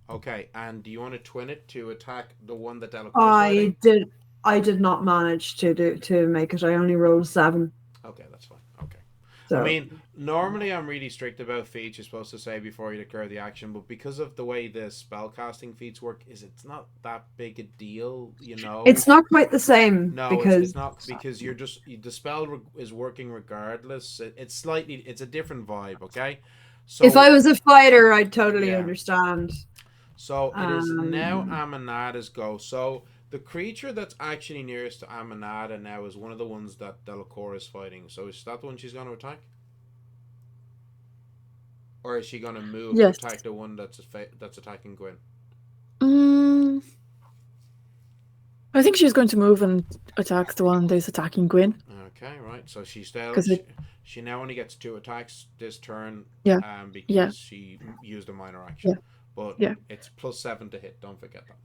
Okay, and do you want to twin it to attack the one that Delacour's fighting? I did not manage to make it. I only rolled 7. Okay, that's fine. Okay. So I mean, normally I'm really strict about feats you're supposed to say before you declare the action, but because of the way the spellcasting feats work, it's not that big a deal, you know? it's not quite the same. No, because it's not, because you're just the spell is working regardless. It's a different vibe, okay? So if I was a fighter, I'd totally Yeah. understand. So it is now Amanada's go. So the creature that's actually nearest to Amanada now is one of the ones that Delacour is fighting. So is that the one she's going to attack? Or is she going to move Yes. to attack the one that's attacking Gwyn? I think she's going to move and attack the one that's attacking Gwyn. Okay, right. So she still she now only gets 2 attacks this turn. Yeah. Because she used a minor action. Yeah. But Yeah. it's +7 to hit. Don't forget that.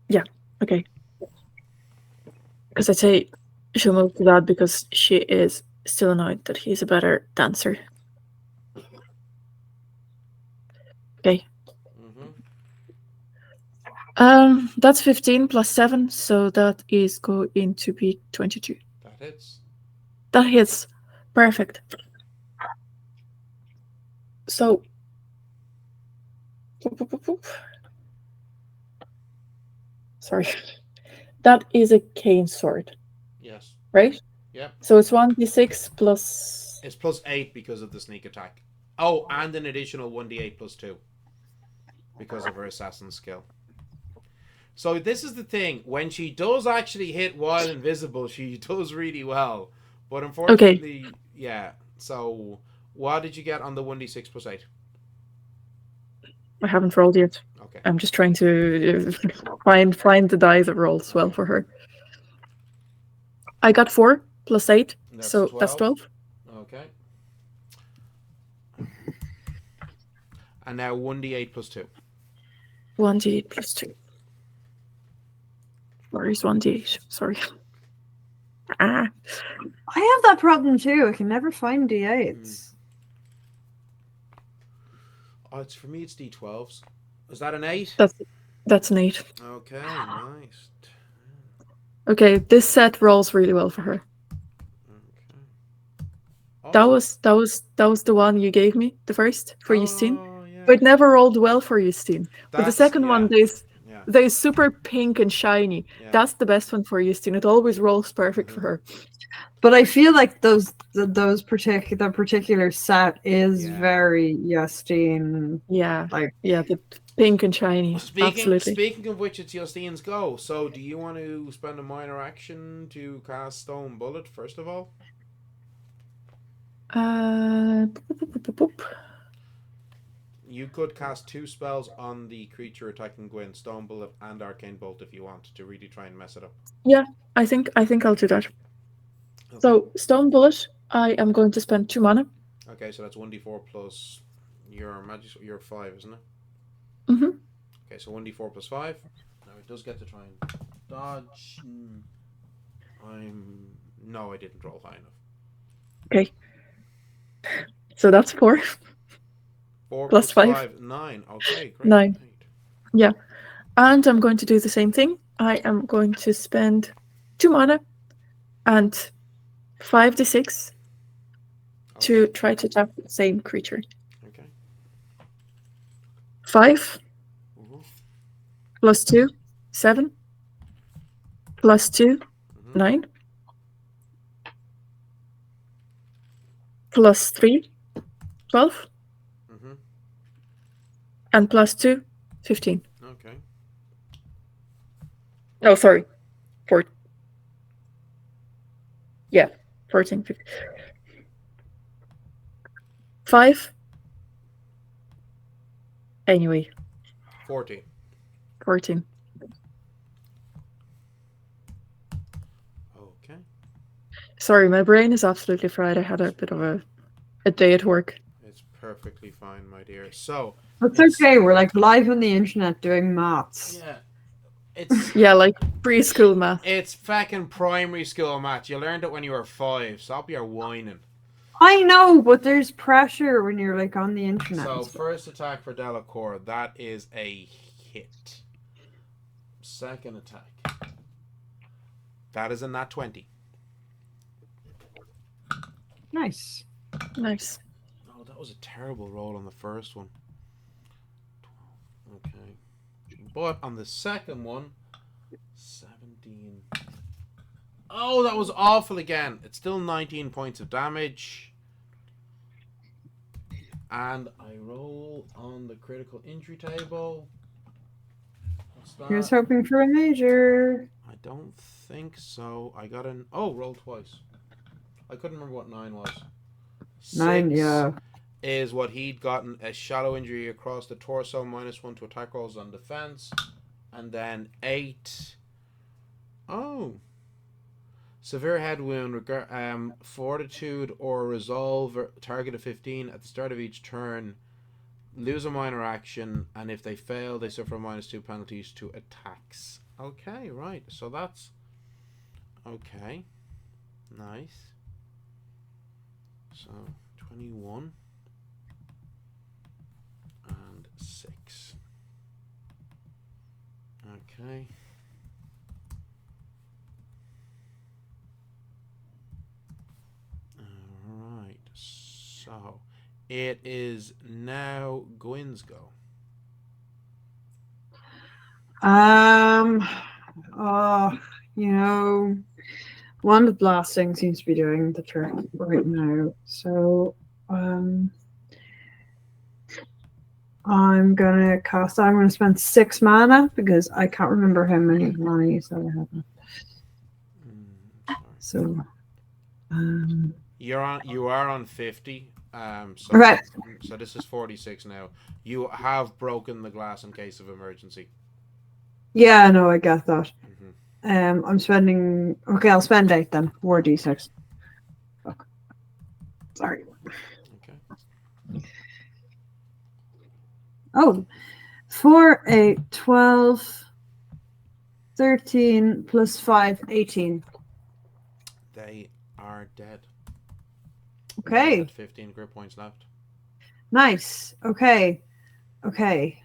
Yeah. Okay. Because I'd say she'll move to that because she is still annoyed that he's a better dancer. Okay. That's 15 plus 7, so that is going to be 22. That hits. That hits. Perfect. So sorry. That is a cane sword. Yes. Right? Yeah. So it's 1d6 plus. It's +8 because of the sneak attack. Oh, and an additional 1d8 +2 because of her assassin skill. So this is the thing. When she does actually hit while invisible, she does really well. But unfortunately, yeah. So what did you get on the 1d6 +8? I haven't rolled yet. Okay. I'm just trying to find the die that rolls well for her. I got 4 plus 8, so 12. that's 12. Okay. And now 1d8 +2. 1d8 plus 2. Where is 1d8? Sorry. I have that problem too. I can never find d8s. Oh, it's for me. It's d12s. Is that an 8? That's an 8. Okay, nice. Okay, this set rolls really well for her. Okay. Awesome. That was the one you gave me, the first for Justine. Yeah. But it never rolled well for Justine. But the second one, they're super pink and shiny. Yeah. That's the best one for Justine. It always rolls perfect for her. But I feel like that particular set is very Justine. Yeah, the pink and shiny. Absolutely. Speaking of which, it's Justine's go. So, do you want to spend a minor action to cast Stone Bullet first of all? You could cast 2 spells on the creature attacking Gwyn, Stone Bullet and Arcane Bolt, if you want to really try and mess it up. Yeah, I think I'll do that. Okay. So Stone Bullet, I am going to spend 2 mana. Okay, so that's 1d4 plus your magic, your 5, isn't it? Mm-hmm. Okay, so 1d4 plus 5. Now it does get to try and dodge. No, I didn't roll high enough. Okay. So that's 4. 4 plus 5, 9. Okay, great. 9. Yeah. And I'm going to do the same thing. I am going to spend 2 mana And 5d6 to Okay. try to tap the same creature. Okay. 5 Mm-hmm. plus 2, 7. Plus 2, Mm-hmm. 9. Plus 3, 12. Mm-hmm. And plus 2, 15. Okay. Oh, sorry. 4. Yeah, 14, 15. 5. Anyway, 14. 14. Okay. Sorry, my brain is absolutely fried. I had a bit of a day at work. It's perfectly fine, my dear. So That's it's okay. We're like live on the internet doing maths. yeah. It's Yeah, like preschool math. it's fucking primary school math. You learned it when you were 5. Stop your whining. I know, but there's pressure when you're like on the internet. So first attack for Delacour, that is a hit. Second attack, that is a nat 20. Nice. Nice. Oh, that was a terrible roll on the first one. 12. Okay, but on the second one, 17. Oh, that was awful again. It's still 19 points of damage. And I roll on the critical injury table. What's that? He was hoping for a major. I don't think so. I got an... Oh, roll twice. I couldn't remember what 9 was. 9, 6 yeah. is what he'd gotten, a shallow injury across the torso, -1 to attack rolls on defense. And then 8... Oh... Severe head wound, fortitude or resolve target of 15 at the start of each turn. Lose a minor action, and if they fail, they suffer -2 penalties to attacks. Okay, right. So that's okay. Nice. So 21 and 6. Okay. Alright, so it is now Gwyn's go. You know, one of the blasting seems to be doing the trick right now. So, I'm gonna cast. I'm gonna spend 6 mana because I can't remember how many mana you said I have. So, You are on 50. So okay. so this is 46 now. You have broken the glass in case of emergency. Yeah, no, I get that. Mm-hmm. I'm spending. Okay, I'll spend 8 then. 4d6. Fuck. Sorry. Okay. Oh, 4, 8, 12, 13 plus 5, 18. They are dead. Okay. They had 15 grip points left. Nice. Okay. Okay.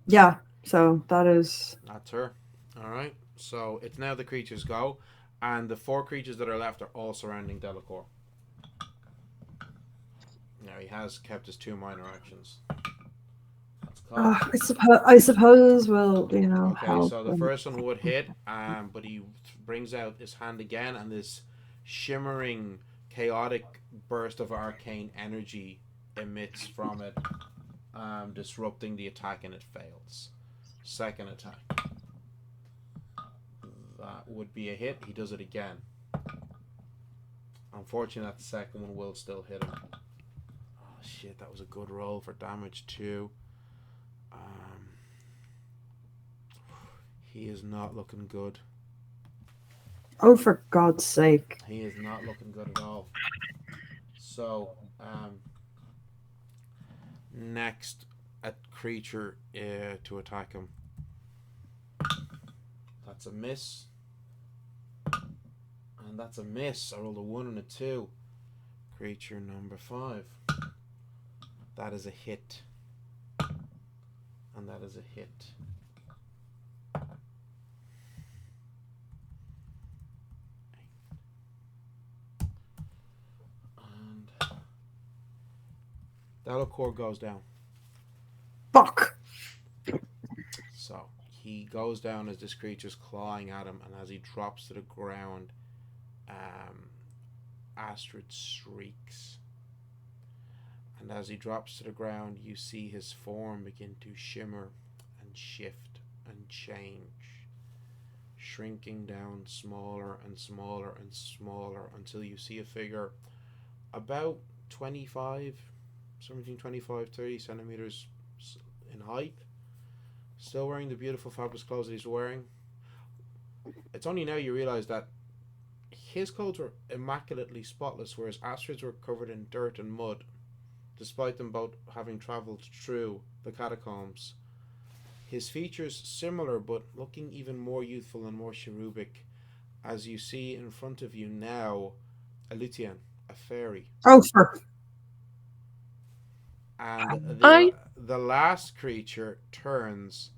Yeah, so that's her. Alright. So it's now the creatures go. And the 4 creatures that are left are all surrounding Delacour. Now he has kept his 2 minor actions. I suppose we'll, Okay, help. so the first one would hit, but he brings out his hand again, and this shimmering, chaotic burst of arcane energy emits from it, disrupting the attack, and it fails. Second attack. That would be a hit. He does it again. Unfortunately, that second one will still hit him. Oh shit, that was a good roll for damage too. He is not looking good. Oh, for God's sake. He is not looking good at all. So, next a creature to attack him. That's a miss. And that's a miss. I rolled a 1 and a 2. Creature number 5. That is a hit. And that is a hit. Delacour goes down. Fuck. So he goes down as this creature's clawing at him, and as he drops to the ground, Astrid shrieks. And as he drops to the ground, you see his form begin to shimmer and shift and change, shrinking down smaller and smaller and smaller until you see a figure about 25, somewhere between 25, 30 centimeters in height, still wearing the beautiful fabulous clothes that he's wearing. It's only now you realize that his clothes were immaculately spotless, whereas Astrid's were covered in dirt and mud, despite them both having travelled through the catacombs. His features similar, but looking even more youthful and more cherubic, as you see in front of you now a Luthien, a fairy. Oh, sure. And I the last creature turns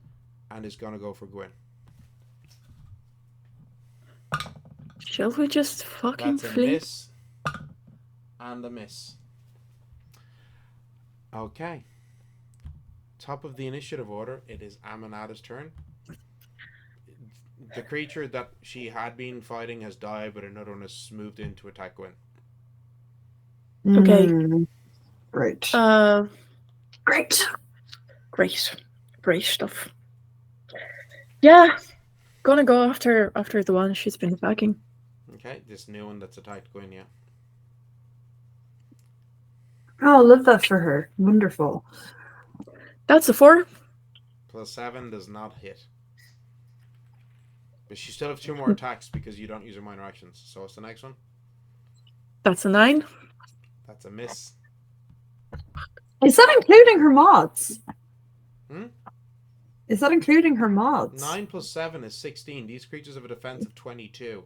and is going to go for Gwyn. shall we just fucking That's a flee? miss and a miss. Okay. Top of the initiative order, it is Amanada's turn. The creature that she had been fighting has died, but another one has moved in to attack Gwyn. Okay. Great. Great. Great stuff. Yeah, gonna go after the one she's been attacking. Okay, this new one that's attacked Gwyn, yeah. Oh, I love that for her. Wonderful. That's a 4. +7 does not hit. But she still have 2 more attacks because you don't use your minor actions. So what's the next one? That's a 9. That's a miss. Is that including her mods? Hmm? Is that including her mods? 9 + 7 is 16. These creatures have a defense of 22.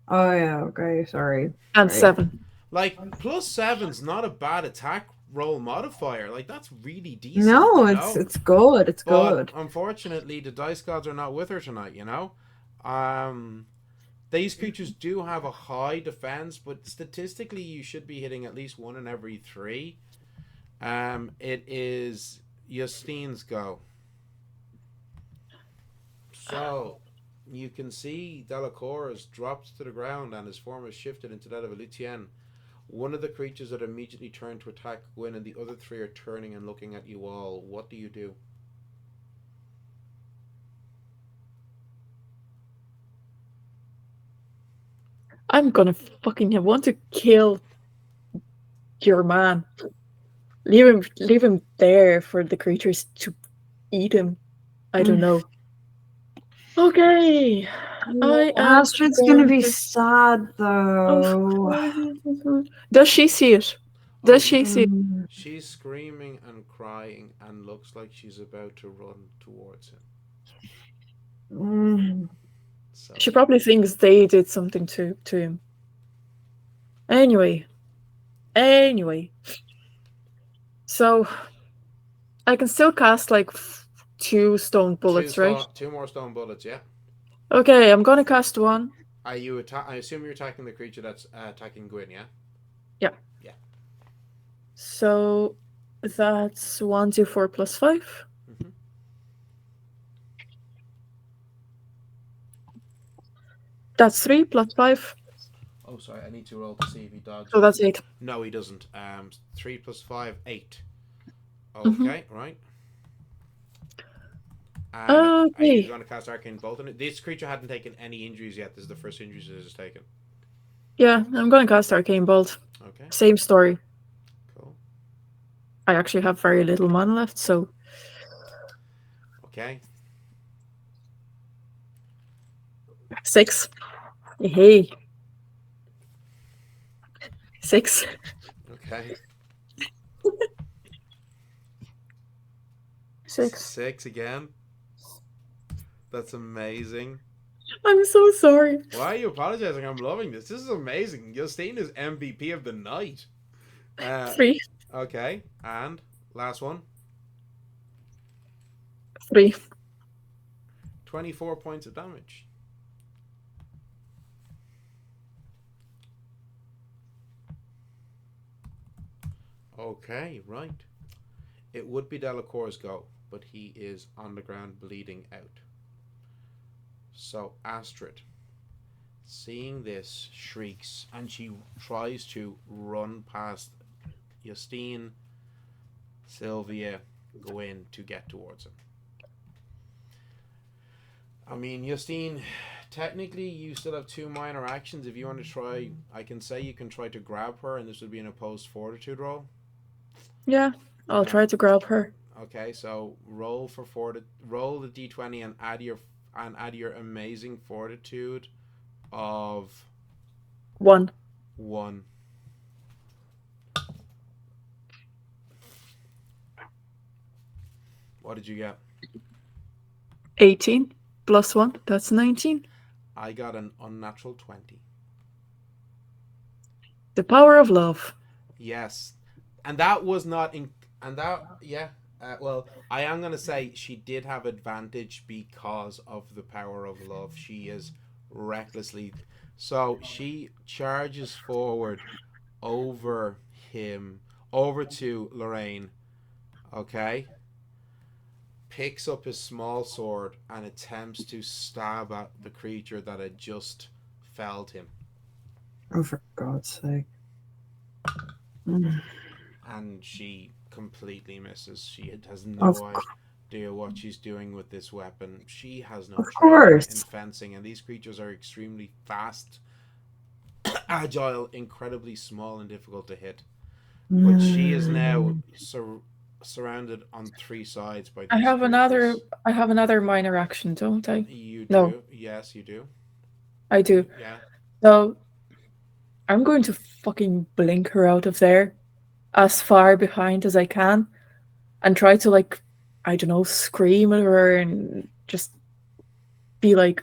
Oh, yeah. Okay. Sorry. And Sorry. 7. Like, +7's not a bad attack roll modifier. Like, that's really decent. No, you it's know? it's good. It's But good. unfortunately, the dice gods are not with her tonight, you know? These creatures do have a high defense, but statistically, you should be hitting at least 1 in every 3. It is Justine's go. So, you can see Delacour has dropped to the ground and his form has shifted into that of a Luthien. One of the creatures that immediately turn to attack Gwyn, and the other 3 are turning and looking at you all. What do you do? I'm gonna fucking want to kill your man. Leave him there for the creatures to eat him. I don't know. Okay. I am Astrid's going gonna be to- sad though. Does she see it? Does she see it? She's screaming and crying and looks like she's about to run towards him. So She probably thinks they did something to him. Anyway. So I can still cast like 2 stone bullets, right? 2 more stone bullets, yeah. Okay, I'm gonna cast 1. Are you I assume you're attacking the creature that's attacking Gwyn, yeah? Yeah. Yeah. So that's 1d4 + 5. Mm-hmm. That's 3 + 5. Oh, sorry, I need to roll to see if he dodges. So that's 8. No, he doesn't. 3 + 5, 8. Okay, Mm-hmm. right. And are Okay. you going to cast Arcane Bolt on it? This creature hadn't taken any injuries yet. This is the first injuries it has taken. Yeah, I'm gonna cast Arcane Bolt. Okay, Same story. cool. I actually have very little mana left, so Okay. 6. Hey. 6. Okay. 6. 6 again. That's amazing. I'm so sorry. Why are you apologizing? I'm loving this. This is amazing. Justine is MVP of the night. 3. Okay, and last one. 3. 24 points of damage. Okay, right. It would be Delacour's go, but he is on the ground bleeding out. So Astrid, seeing this, shrieks and she tries to run past Justine, Sylvia, Gwyn to get towards him. I mean, Justine, technically you still have 2 minor actions. If you want to try, I can say you can try to grab her, and this would be an opposed fortitude roll. Yeah, I'll try to grab her. Okay, so roll roll the d20 and add your amazing fortitude of 1. 1. What did you get? 18 plus 1, that's 19. I got an unnatural 20. The power of love. Yes, and that was not in, and that yeah. Well, I am gonna say she did have advantage because of the power of love. She is recklessly, so she charges forward over him, over to Lorraine. Okay, picks up his small sword and attempts to stab at the creature that had just felled him. Oh, for God's sake. And she completely misses. She has no idea what she's doing with this weapon. She has no training in fencing, and these creatures are extremely fast, agile, incredibly small, and difficult to hit. But she is now surrounded on 3 sides by these creatures. I have another minor action, don't I? You do? No. Yes, you do. I do. Yeah. So I'm going to fucking blink her out of there as far behind as I can and try to, like, I don't know, scream at her and just be like,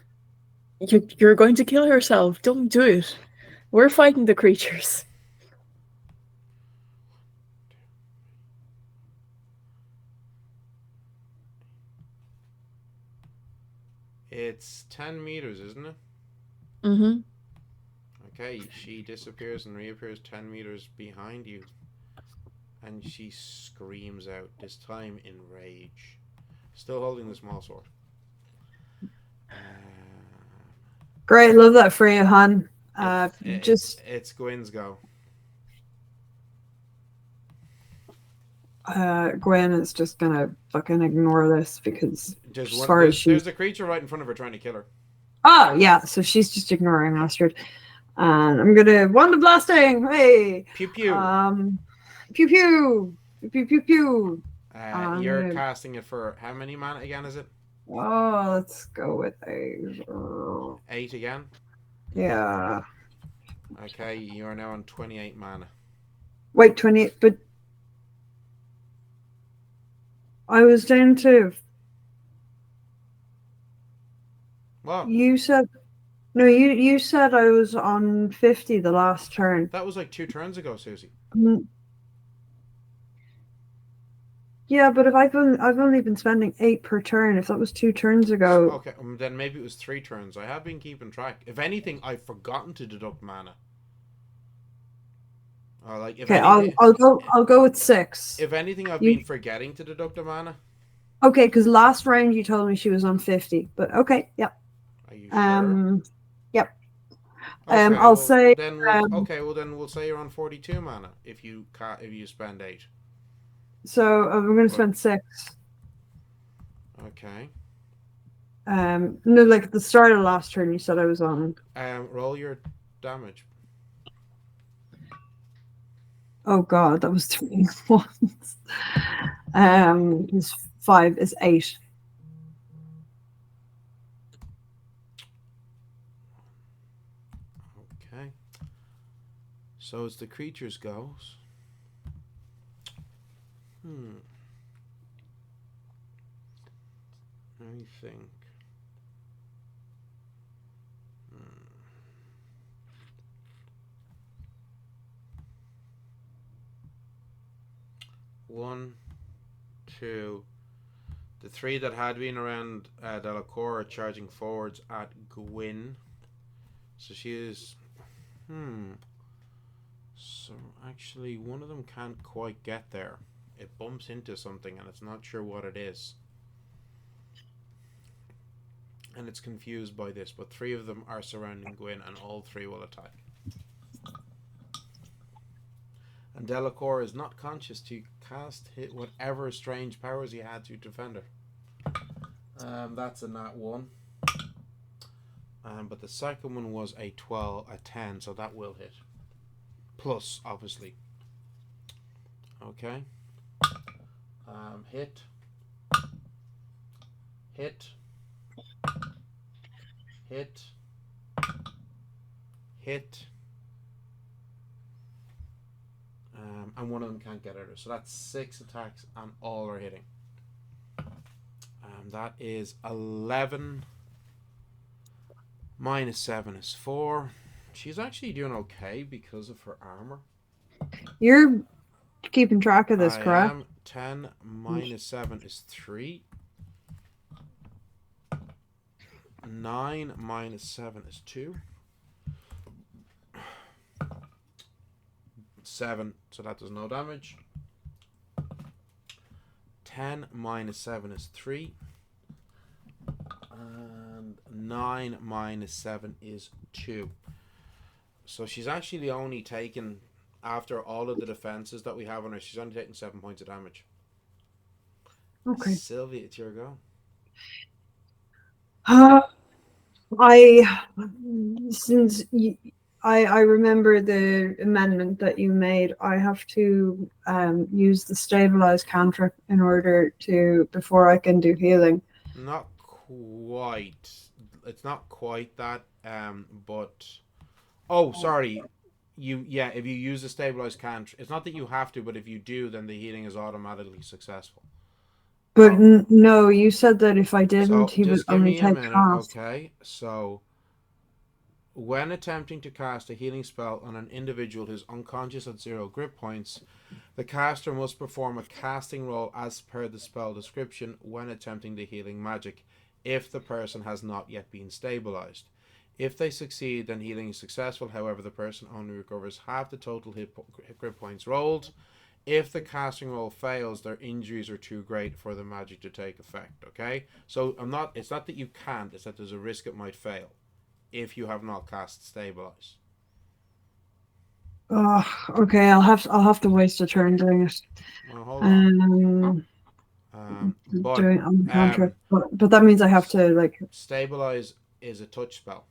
you're going to kill herself. Don't do it. We're fighting the creatures. It's 10 meters, isn't it? Mm-hmm. Okay, she disappears and reappears 10 meters behind you. And she screams out, this time in rage. Still holding the small sword. Great, love that for you, hon. It's Gwyn's go. Gwen is just gonna fucking ignore this because there's a creature right in front of her trying to kill her. Oh yeah, so she's just ignoring Astrid. And I'm gonna wand of blasting. Hey, pew pew. Pew pew, pew pew pew. You're casting it for how many mana again? Is it? Oh, let's go with 8. 8 again. Yeah. Okay, you are now on 28 mana. Wait, 28, but I was down to. What? You said. No, you said I was on 50 the last turn. That was like 2 turns ago, Susie. Yeah, but if I've only been spending 8 per turn. If that was 2 turns ago. Okay, then maybe it was 3 turns. I have been keeping track. If anything, I've forgotten to deduct mana. I'll go with 6. If anything, I've been forgetting to deduct the mana. Okay, because last round you told me she was on 50, but okay, yep. Are you sure? Yep. Okay, I'll say. Then we'll say you're on 42 mana if you spend 8. So I'm going to spend 6. Okay. No, like at the start of last turn, you said I was on. Roll your damage. Oh God, that was 3 ones. Is 5 is 8. Okay. So as the creatures goes. Let me think. One, 2. The 3 that had been around Delacour are charging forwards at Gwyn. So she is. So actually, one of them can't quite get there. It bumps into something and it's not sure what it is. And it's confused by this, but 3 of them are surrounding Gwyn and all 3 will attack. And Delacour is not conscious to cast hit whatever strange powers he had to defend her. That's a nat 1. But the second one was a 10, so that will hit. Plus, obviously. Okay. Hit. Hit. Hit. Hit. And one of them can't get at her. So that's 6 attacks and all are hitting. That is 11. Minus 7 is 4. She's actually doing okay because of her armor. You're keeping track of this, correct? I am. 10 minus 7 is 3. 9 minus 7 is 2. 7, so that does no damage. 10 minus 7 is 3. And 9 minus 7 is 2. So she's actually only taken, after all of the defenses that we have on her, she's only taken 7 points of damage. Okay. Sylvia, it's your go. I remember the amendment that you made. I have to use the stabilize cantrip in order to, before I can do healing. Not quite. It's not quite that. But oh, sorry. If you use the stabilize cantrip, it's not that you have to, but if you do, then the healing is automatically successful. But no, you said that if I didn't, So he would just give only me a take minute, half. okay? So when attempting to cast a healing spell on an individual who's unconscious at 0 grip points, the caster must perform a casting roll as per the spell description when attempting the healing magic, if the person has not yet been stabilized. If they succeed, then healing is successful. However, the person only recovers half the total hit grip points rolled. If the casting roll fails, their injuries are too great for the magic to take effect. Okay, so it's not that you can't; it's that there's a risk it might fail if you have not cast stabilize. Okay, I'll have to waste a turn doing it. Well, hold on. Doing on the contract, but that means I have to like stabilize is a touch spell.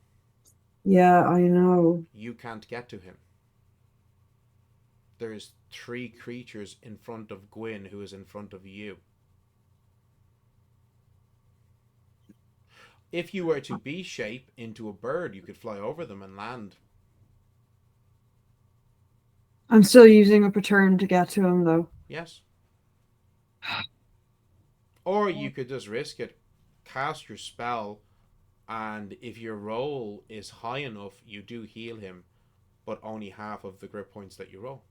Yeah, I know. You can't get to him. There's 3 creatures in front of Gwyn who is in front of you. If you were to bee shape into a bird, you could fly over them and land. I'm still using up a turn to get to him, though. Yes. Or you could just risk it, cast your spell, and if your roll is high enough, you do heal him, but only half of the grip points that you roll.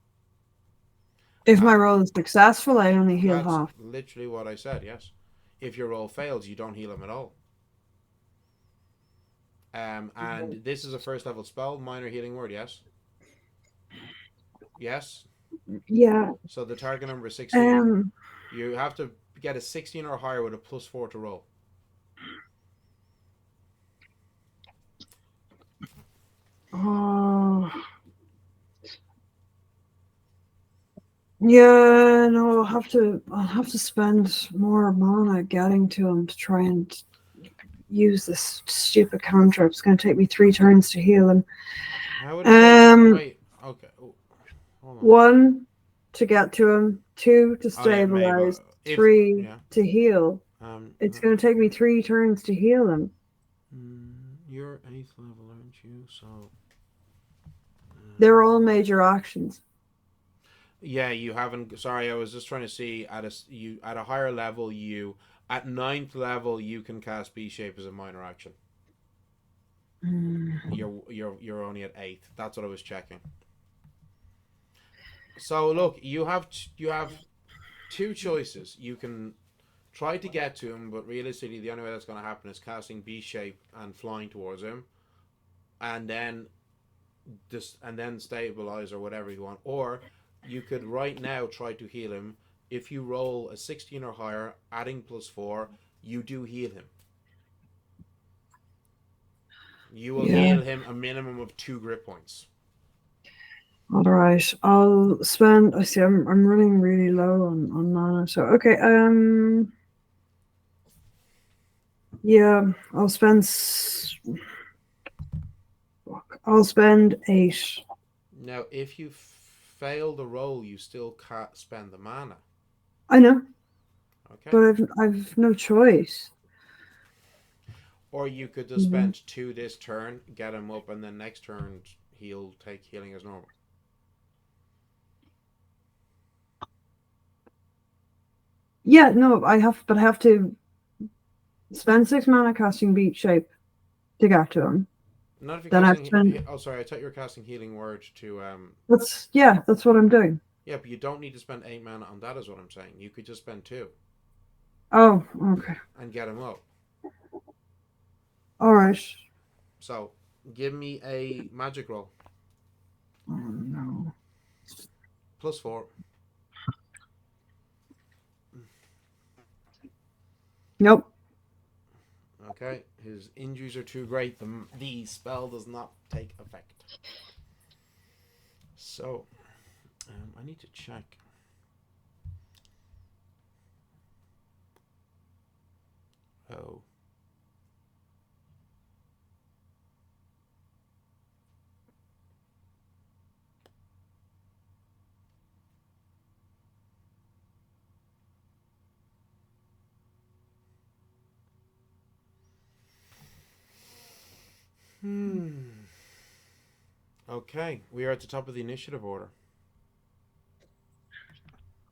If my roll is successful, I only heal half. That's literally what I said, yes. If your roll fails, you don't heal him at all. And this is a first level spell, minor healing word, yes? Yes? Yeah. So the target number is 16. You have to get a 16 or higher with a +4 to roll. Oh. Yeah, no, I'll have to spend more mana getting to him to try and use this stupid cantrip. It's going to take me 3 turns to heal him. How would it wait, okay. Oh, hold on. 1 to get to him, 2 to stabilize, 3 to heal. It's going to take me 3 turns to heal him. You're 8th level, aren't you? So they're all major actions. Yeah, you haven't. Sorry, I was just trying to see at a higher level. At 9th level you can cast B shape as a minor action. You're only at 8th. That's what I was checking. So look, you have 2 choices. You can try to get to him, but realistically, the only way that's going to happen is casting B shape and flying towards him, and then stabilize or whatever you want. Or you could right now try to heal him, if you roll a 16 or higher, adding +4, you do heal him. You will Yeah. heal him a minimum of 2 grip points. All right. I'll spend. I see. I'm running really low on mana. So okay. Yeah. I'll spend 8. Now, if you fail the roll, you still can't spend the mana. I know, Okay. but I've no choice. Or you could just spend 2 this turn, get him up, and then next turn he'll take healing as normal. Yeah. No. I have to spend 6 mana casting Beat Shape to get to him. Not if you're Then I've casting. spent. Oh, sorry. I thought you were casting Healing Word to. That's what I'm doing. Yeah, but you don't need to spend 8 mana on that. Is what I'm saying. You could just spend 2 Oh. Okay. and get him up. All right. So, give me a magic roll. Oh no. +4. Nope. Okay, his injuries are too great. The spell does not take effect. So, I need to check. Oh. Okay, we are at the top of the initiative order.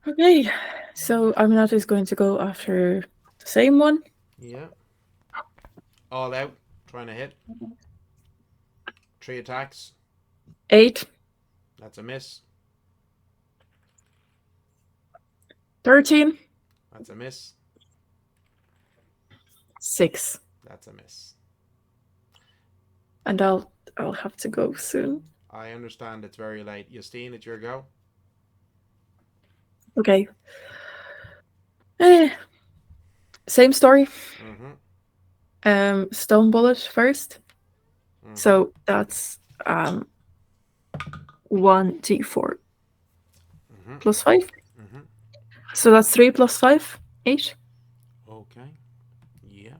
Okay, so Aminata is going to go after the same one. Yeah. All out, trying to hit. 3 attacks. 8, That's a miss. 13, That's a miss. 6. That's a miss. And I'll have to go soon. I understand it's very late. Justine, it's your go. Okay. Same story. Stone bullet first. So that's 1d4 +5. So that's 3 + 5, 8. Okay. Yeah.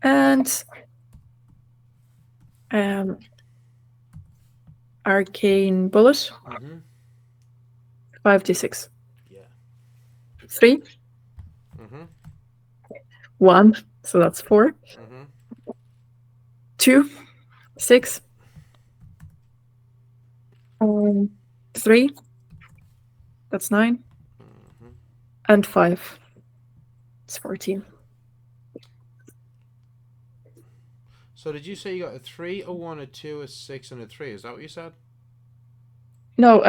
And arcane bullet. 5d6. Yeah. 3. 1. So that's 4. 2. 6. 3. That's 9. And 5. It's 14. So did you say you got a 3, a 1, a 2, a 6, and a 3? Is that what you said? No,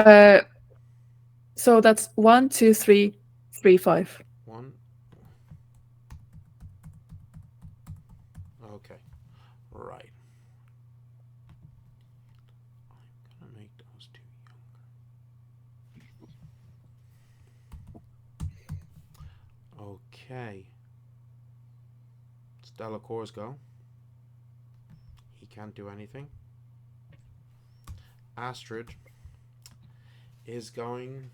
so that's 1, 2, 3, 3, 5. 1. Okay. Right. I'm gonna make those 2 younger. Okay. It's Delacour's go. He can't do anything. Astrid is going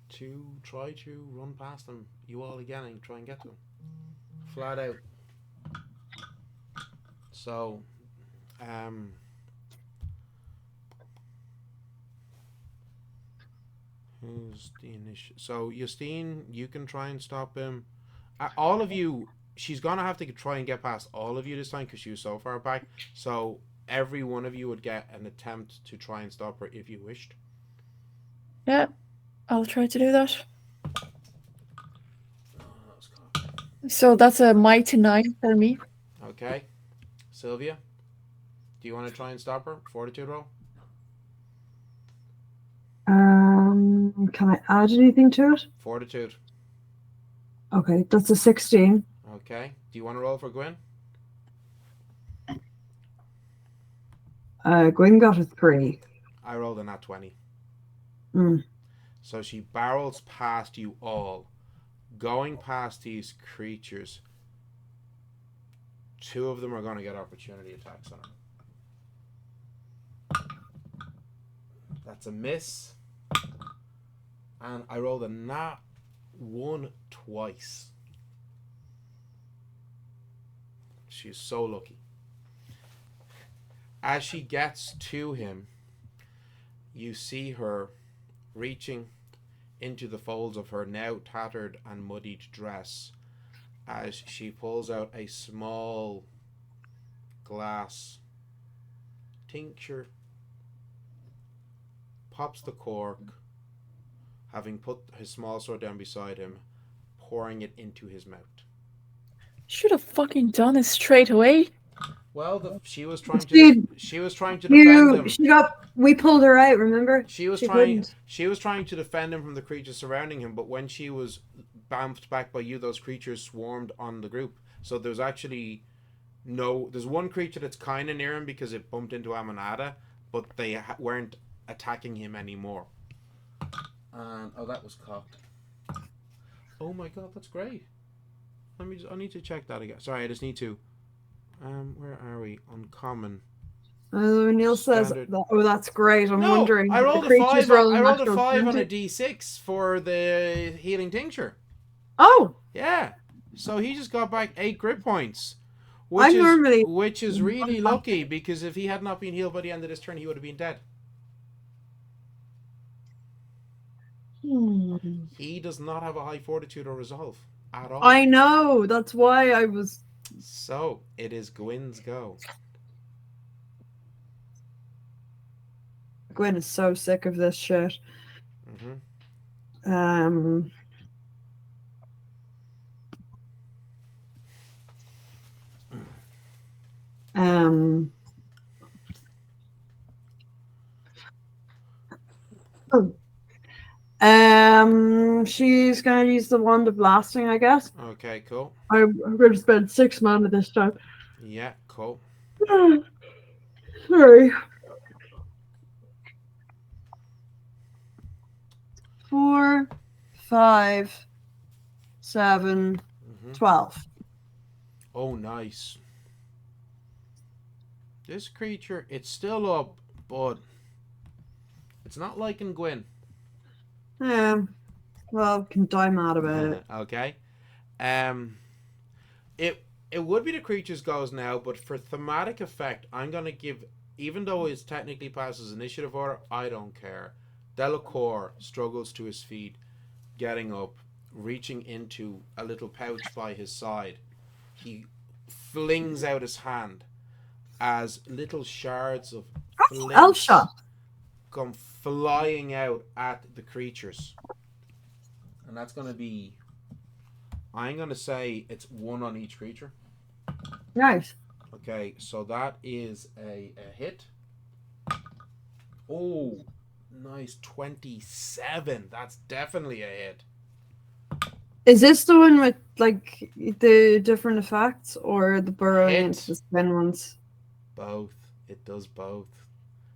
to try to run past them, you all again, and try and get to them. Flat out. So, who's the initial? So, Justine, you can try and stop him. All of you, she's gonna have to try and get past all of you this time because she was so far back. So, every one of you would get an attempt to try and stop her if you wished. Yeah, I'll try to do that. So that's a mighty 9 for me. Okay. Sylvia, do you want to try and stop her? Fortitude roll? Can I add anything to it? Fortitude. Okay, that's a 16. Okay. Do you want to roll for Gwyn? Gwyn got a 3. I rolled a nat 20. So she barrels past you all, going past these creatures. 2 of them are going to get opportunity attacks on her. That's a miss. And I rolled a nat 1 twice. She's so lucky. As she gets to him, you see her reaching into the folds of her now tattered and muddied dress as she pulls out a small glass tincture, pops the cork, having put his small sword down beside him, pouring it into his mouth. Should have fucking done it straight away. Well, she was trying to defend him. We pulled her out, remember? She was trying to defend him from the creatures surrounding him, but when she was bounced back by you, those creatures swarmed on the group. So there's actually there's one creature that's kind of near him because it bumped into Amanada, but they weren't attacking him anymore. And that was cocked. Oh my god, that's great. I need to check that again. Sorry, I just need to. Where are we? Uncommon. Neil says, "Oh, that's great." I'm wondering. I rolled a 5. I rolled a 5 on a D6 for the healing tincture. Oh, yeah. So he just got back 8 grip points, which is really lucky because if he had not been healed by the end of this turn, he would have been dead. He does not have a high fortitude or resolve at all. I know. That's why I was. So it is Gwyn's go. Gwyn is so sick of this shit. She's gonna use the wand of blasting, I guess. Okay, cool. I'm going to spend 6 mana this time. Yeah, cool. Sorry. 4, 5, 7, 12. Oh, nice. This creature, it's still up, but it's not liking Gwyn. Yeah. Well, can die mad about it. Okay. It would be the creature's goes now, but for thematic effect, I'm gonna give, even though it's technically passes initiative order, I don't care. Delacour struggles to his feet, getting up, reaching into a little pouch by his side. He flings out his hand as little shards of elf shot come flying out at the creatures. And that's going to be, I'm going to say it's 1 on each creature. Nice. Okay, so that is a hit. Oh, nice. 27. That's definitely a hit. Is this the one with like the different effects or the burrowing into the skin ones? Both. It does both.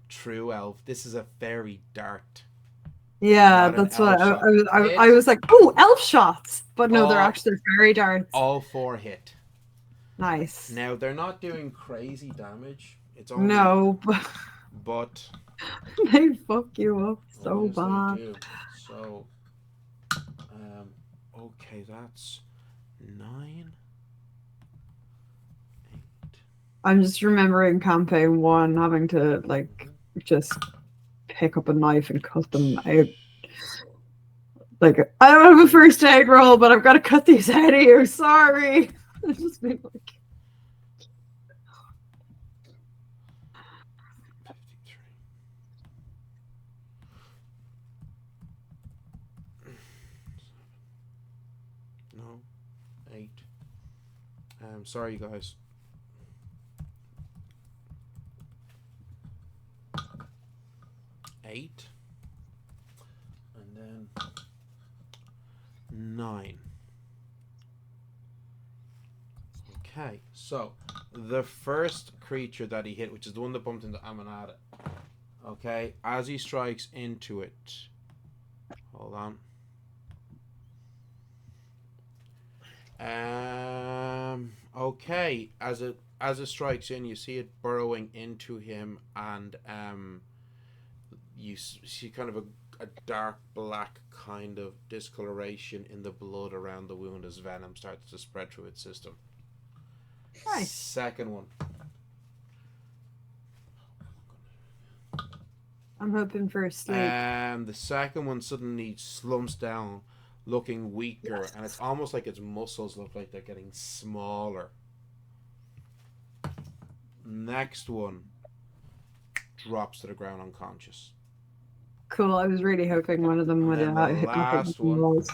True elf. This is a fairy dart. Yeah, that's what I was like. Oh, elf shots, but no, they're actually fairy darts. All 4 hit. Nice. Now they're not doing crazy damage. It's only but they fuck you up so bad. They do. So, okay, that's 9. 8. I'm just remembering campaign 1 having to like just pick up a knife and cut them out. Like, I don't have a first aid roll, but I've got to cut these out of you. Sorry. It's just been like. 53. No. 8. Sorry, guys. 8. And then 9. Okay, so the first creature that he hit, which is the one that bumped into Amanada. Okay, as he strikes into it, Hold on. Okay. As it strikes in, you see it burrowing into him, and you see kind of a dark black kind of discoloration in the blood around the wound as venom starts to spread through its system. Nice. Second one. I'm hoping for a sleep. The second one suddenly slumps down, looking weaker, and it's almost like its muscles look like they're getting smaller. Next one drops to the ground unconscious. Cool. I was really hoping one of them would And then the last one. walls.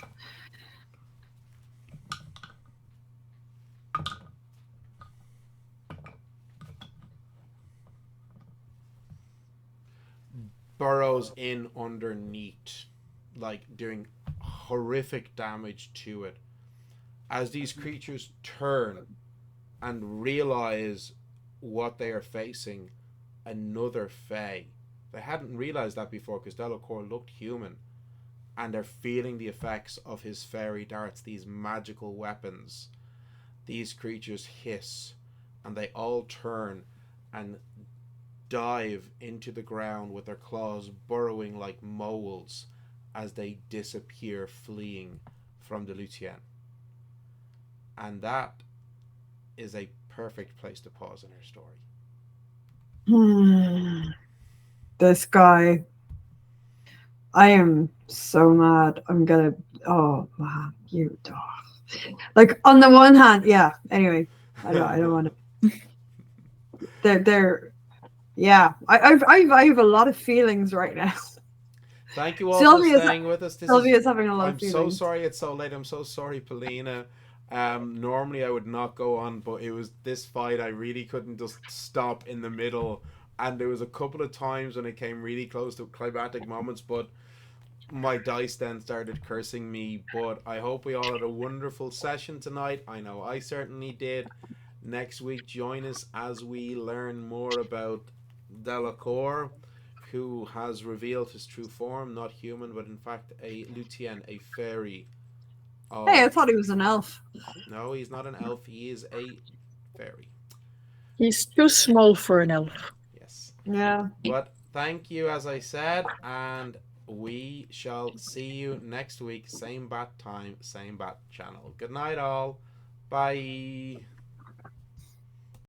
Burrows in underneath, like doing horrific damage to it. As these creatures turn and realize what they are facing, another Fae. They hadn't realized that before because Delacour looked human, and they're feeling the effects of his fairy darts, these magical weapons. These creatures hiss, and they all turn and dive into the ground with their claws burrowing like moles as they disappear, fleeing from the Luthien. And that is a perfect place to pause in her story. This guy. I am so mad. I'm gonna. Oh man, you dog. Like on the one hand, yeah. Anyway, I don't want to. They're. Yeah, I have a lot of feelings right now. Thank you all for staying with us. Sylvia's having a lot of I'm feelings. so sorry it's so late. I'm so sorry, Polina. Normally I would not go on, but it was this fight I really couldn't just stop in the middle. And there was a couple of times when it came really close to climactic moments, but my dice then started cursing me. But I hope we all had a wonderful session tonight. I know I certainly did. Next week, join us as we learn more about Delacour, who has revealed his true form, not human, but in fact a Luthien, a fairy. Hey, I thought he was an elf. No, he's not an elf. He is a fairy. He's too small for an elf. Yes. Yeah. But thank you, as I said, and we shall see you next week. Same bat time, same bat channel. Good night, all. Bye.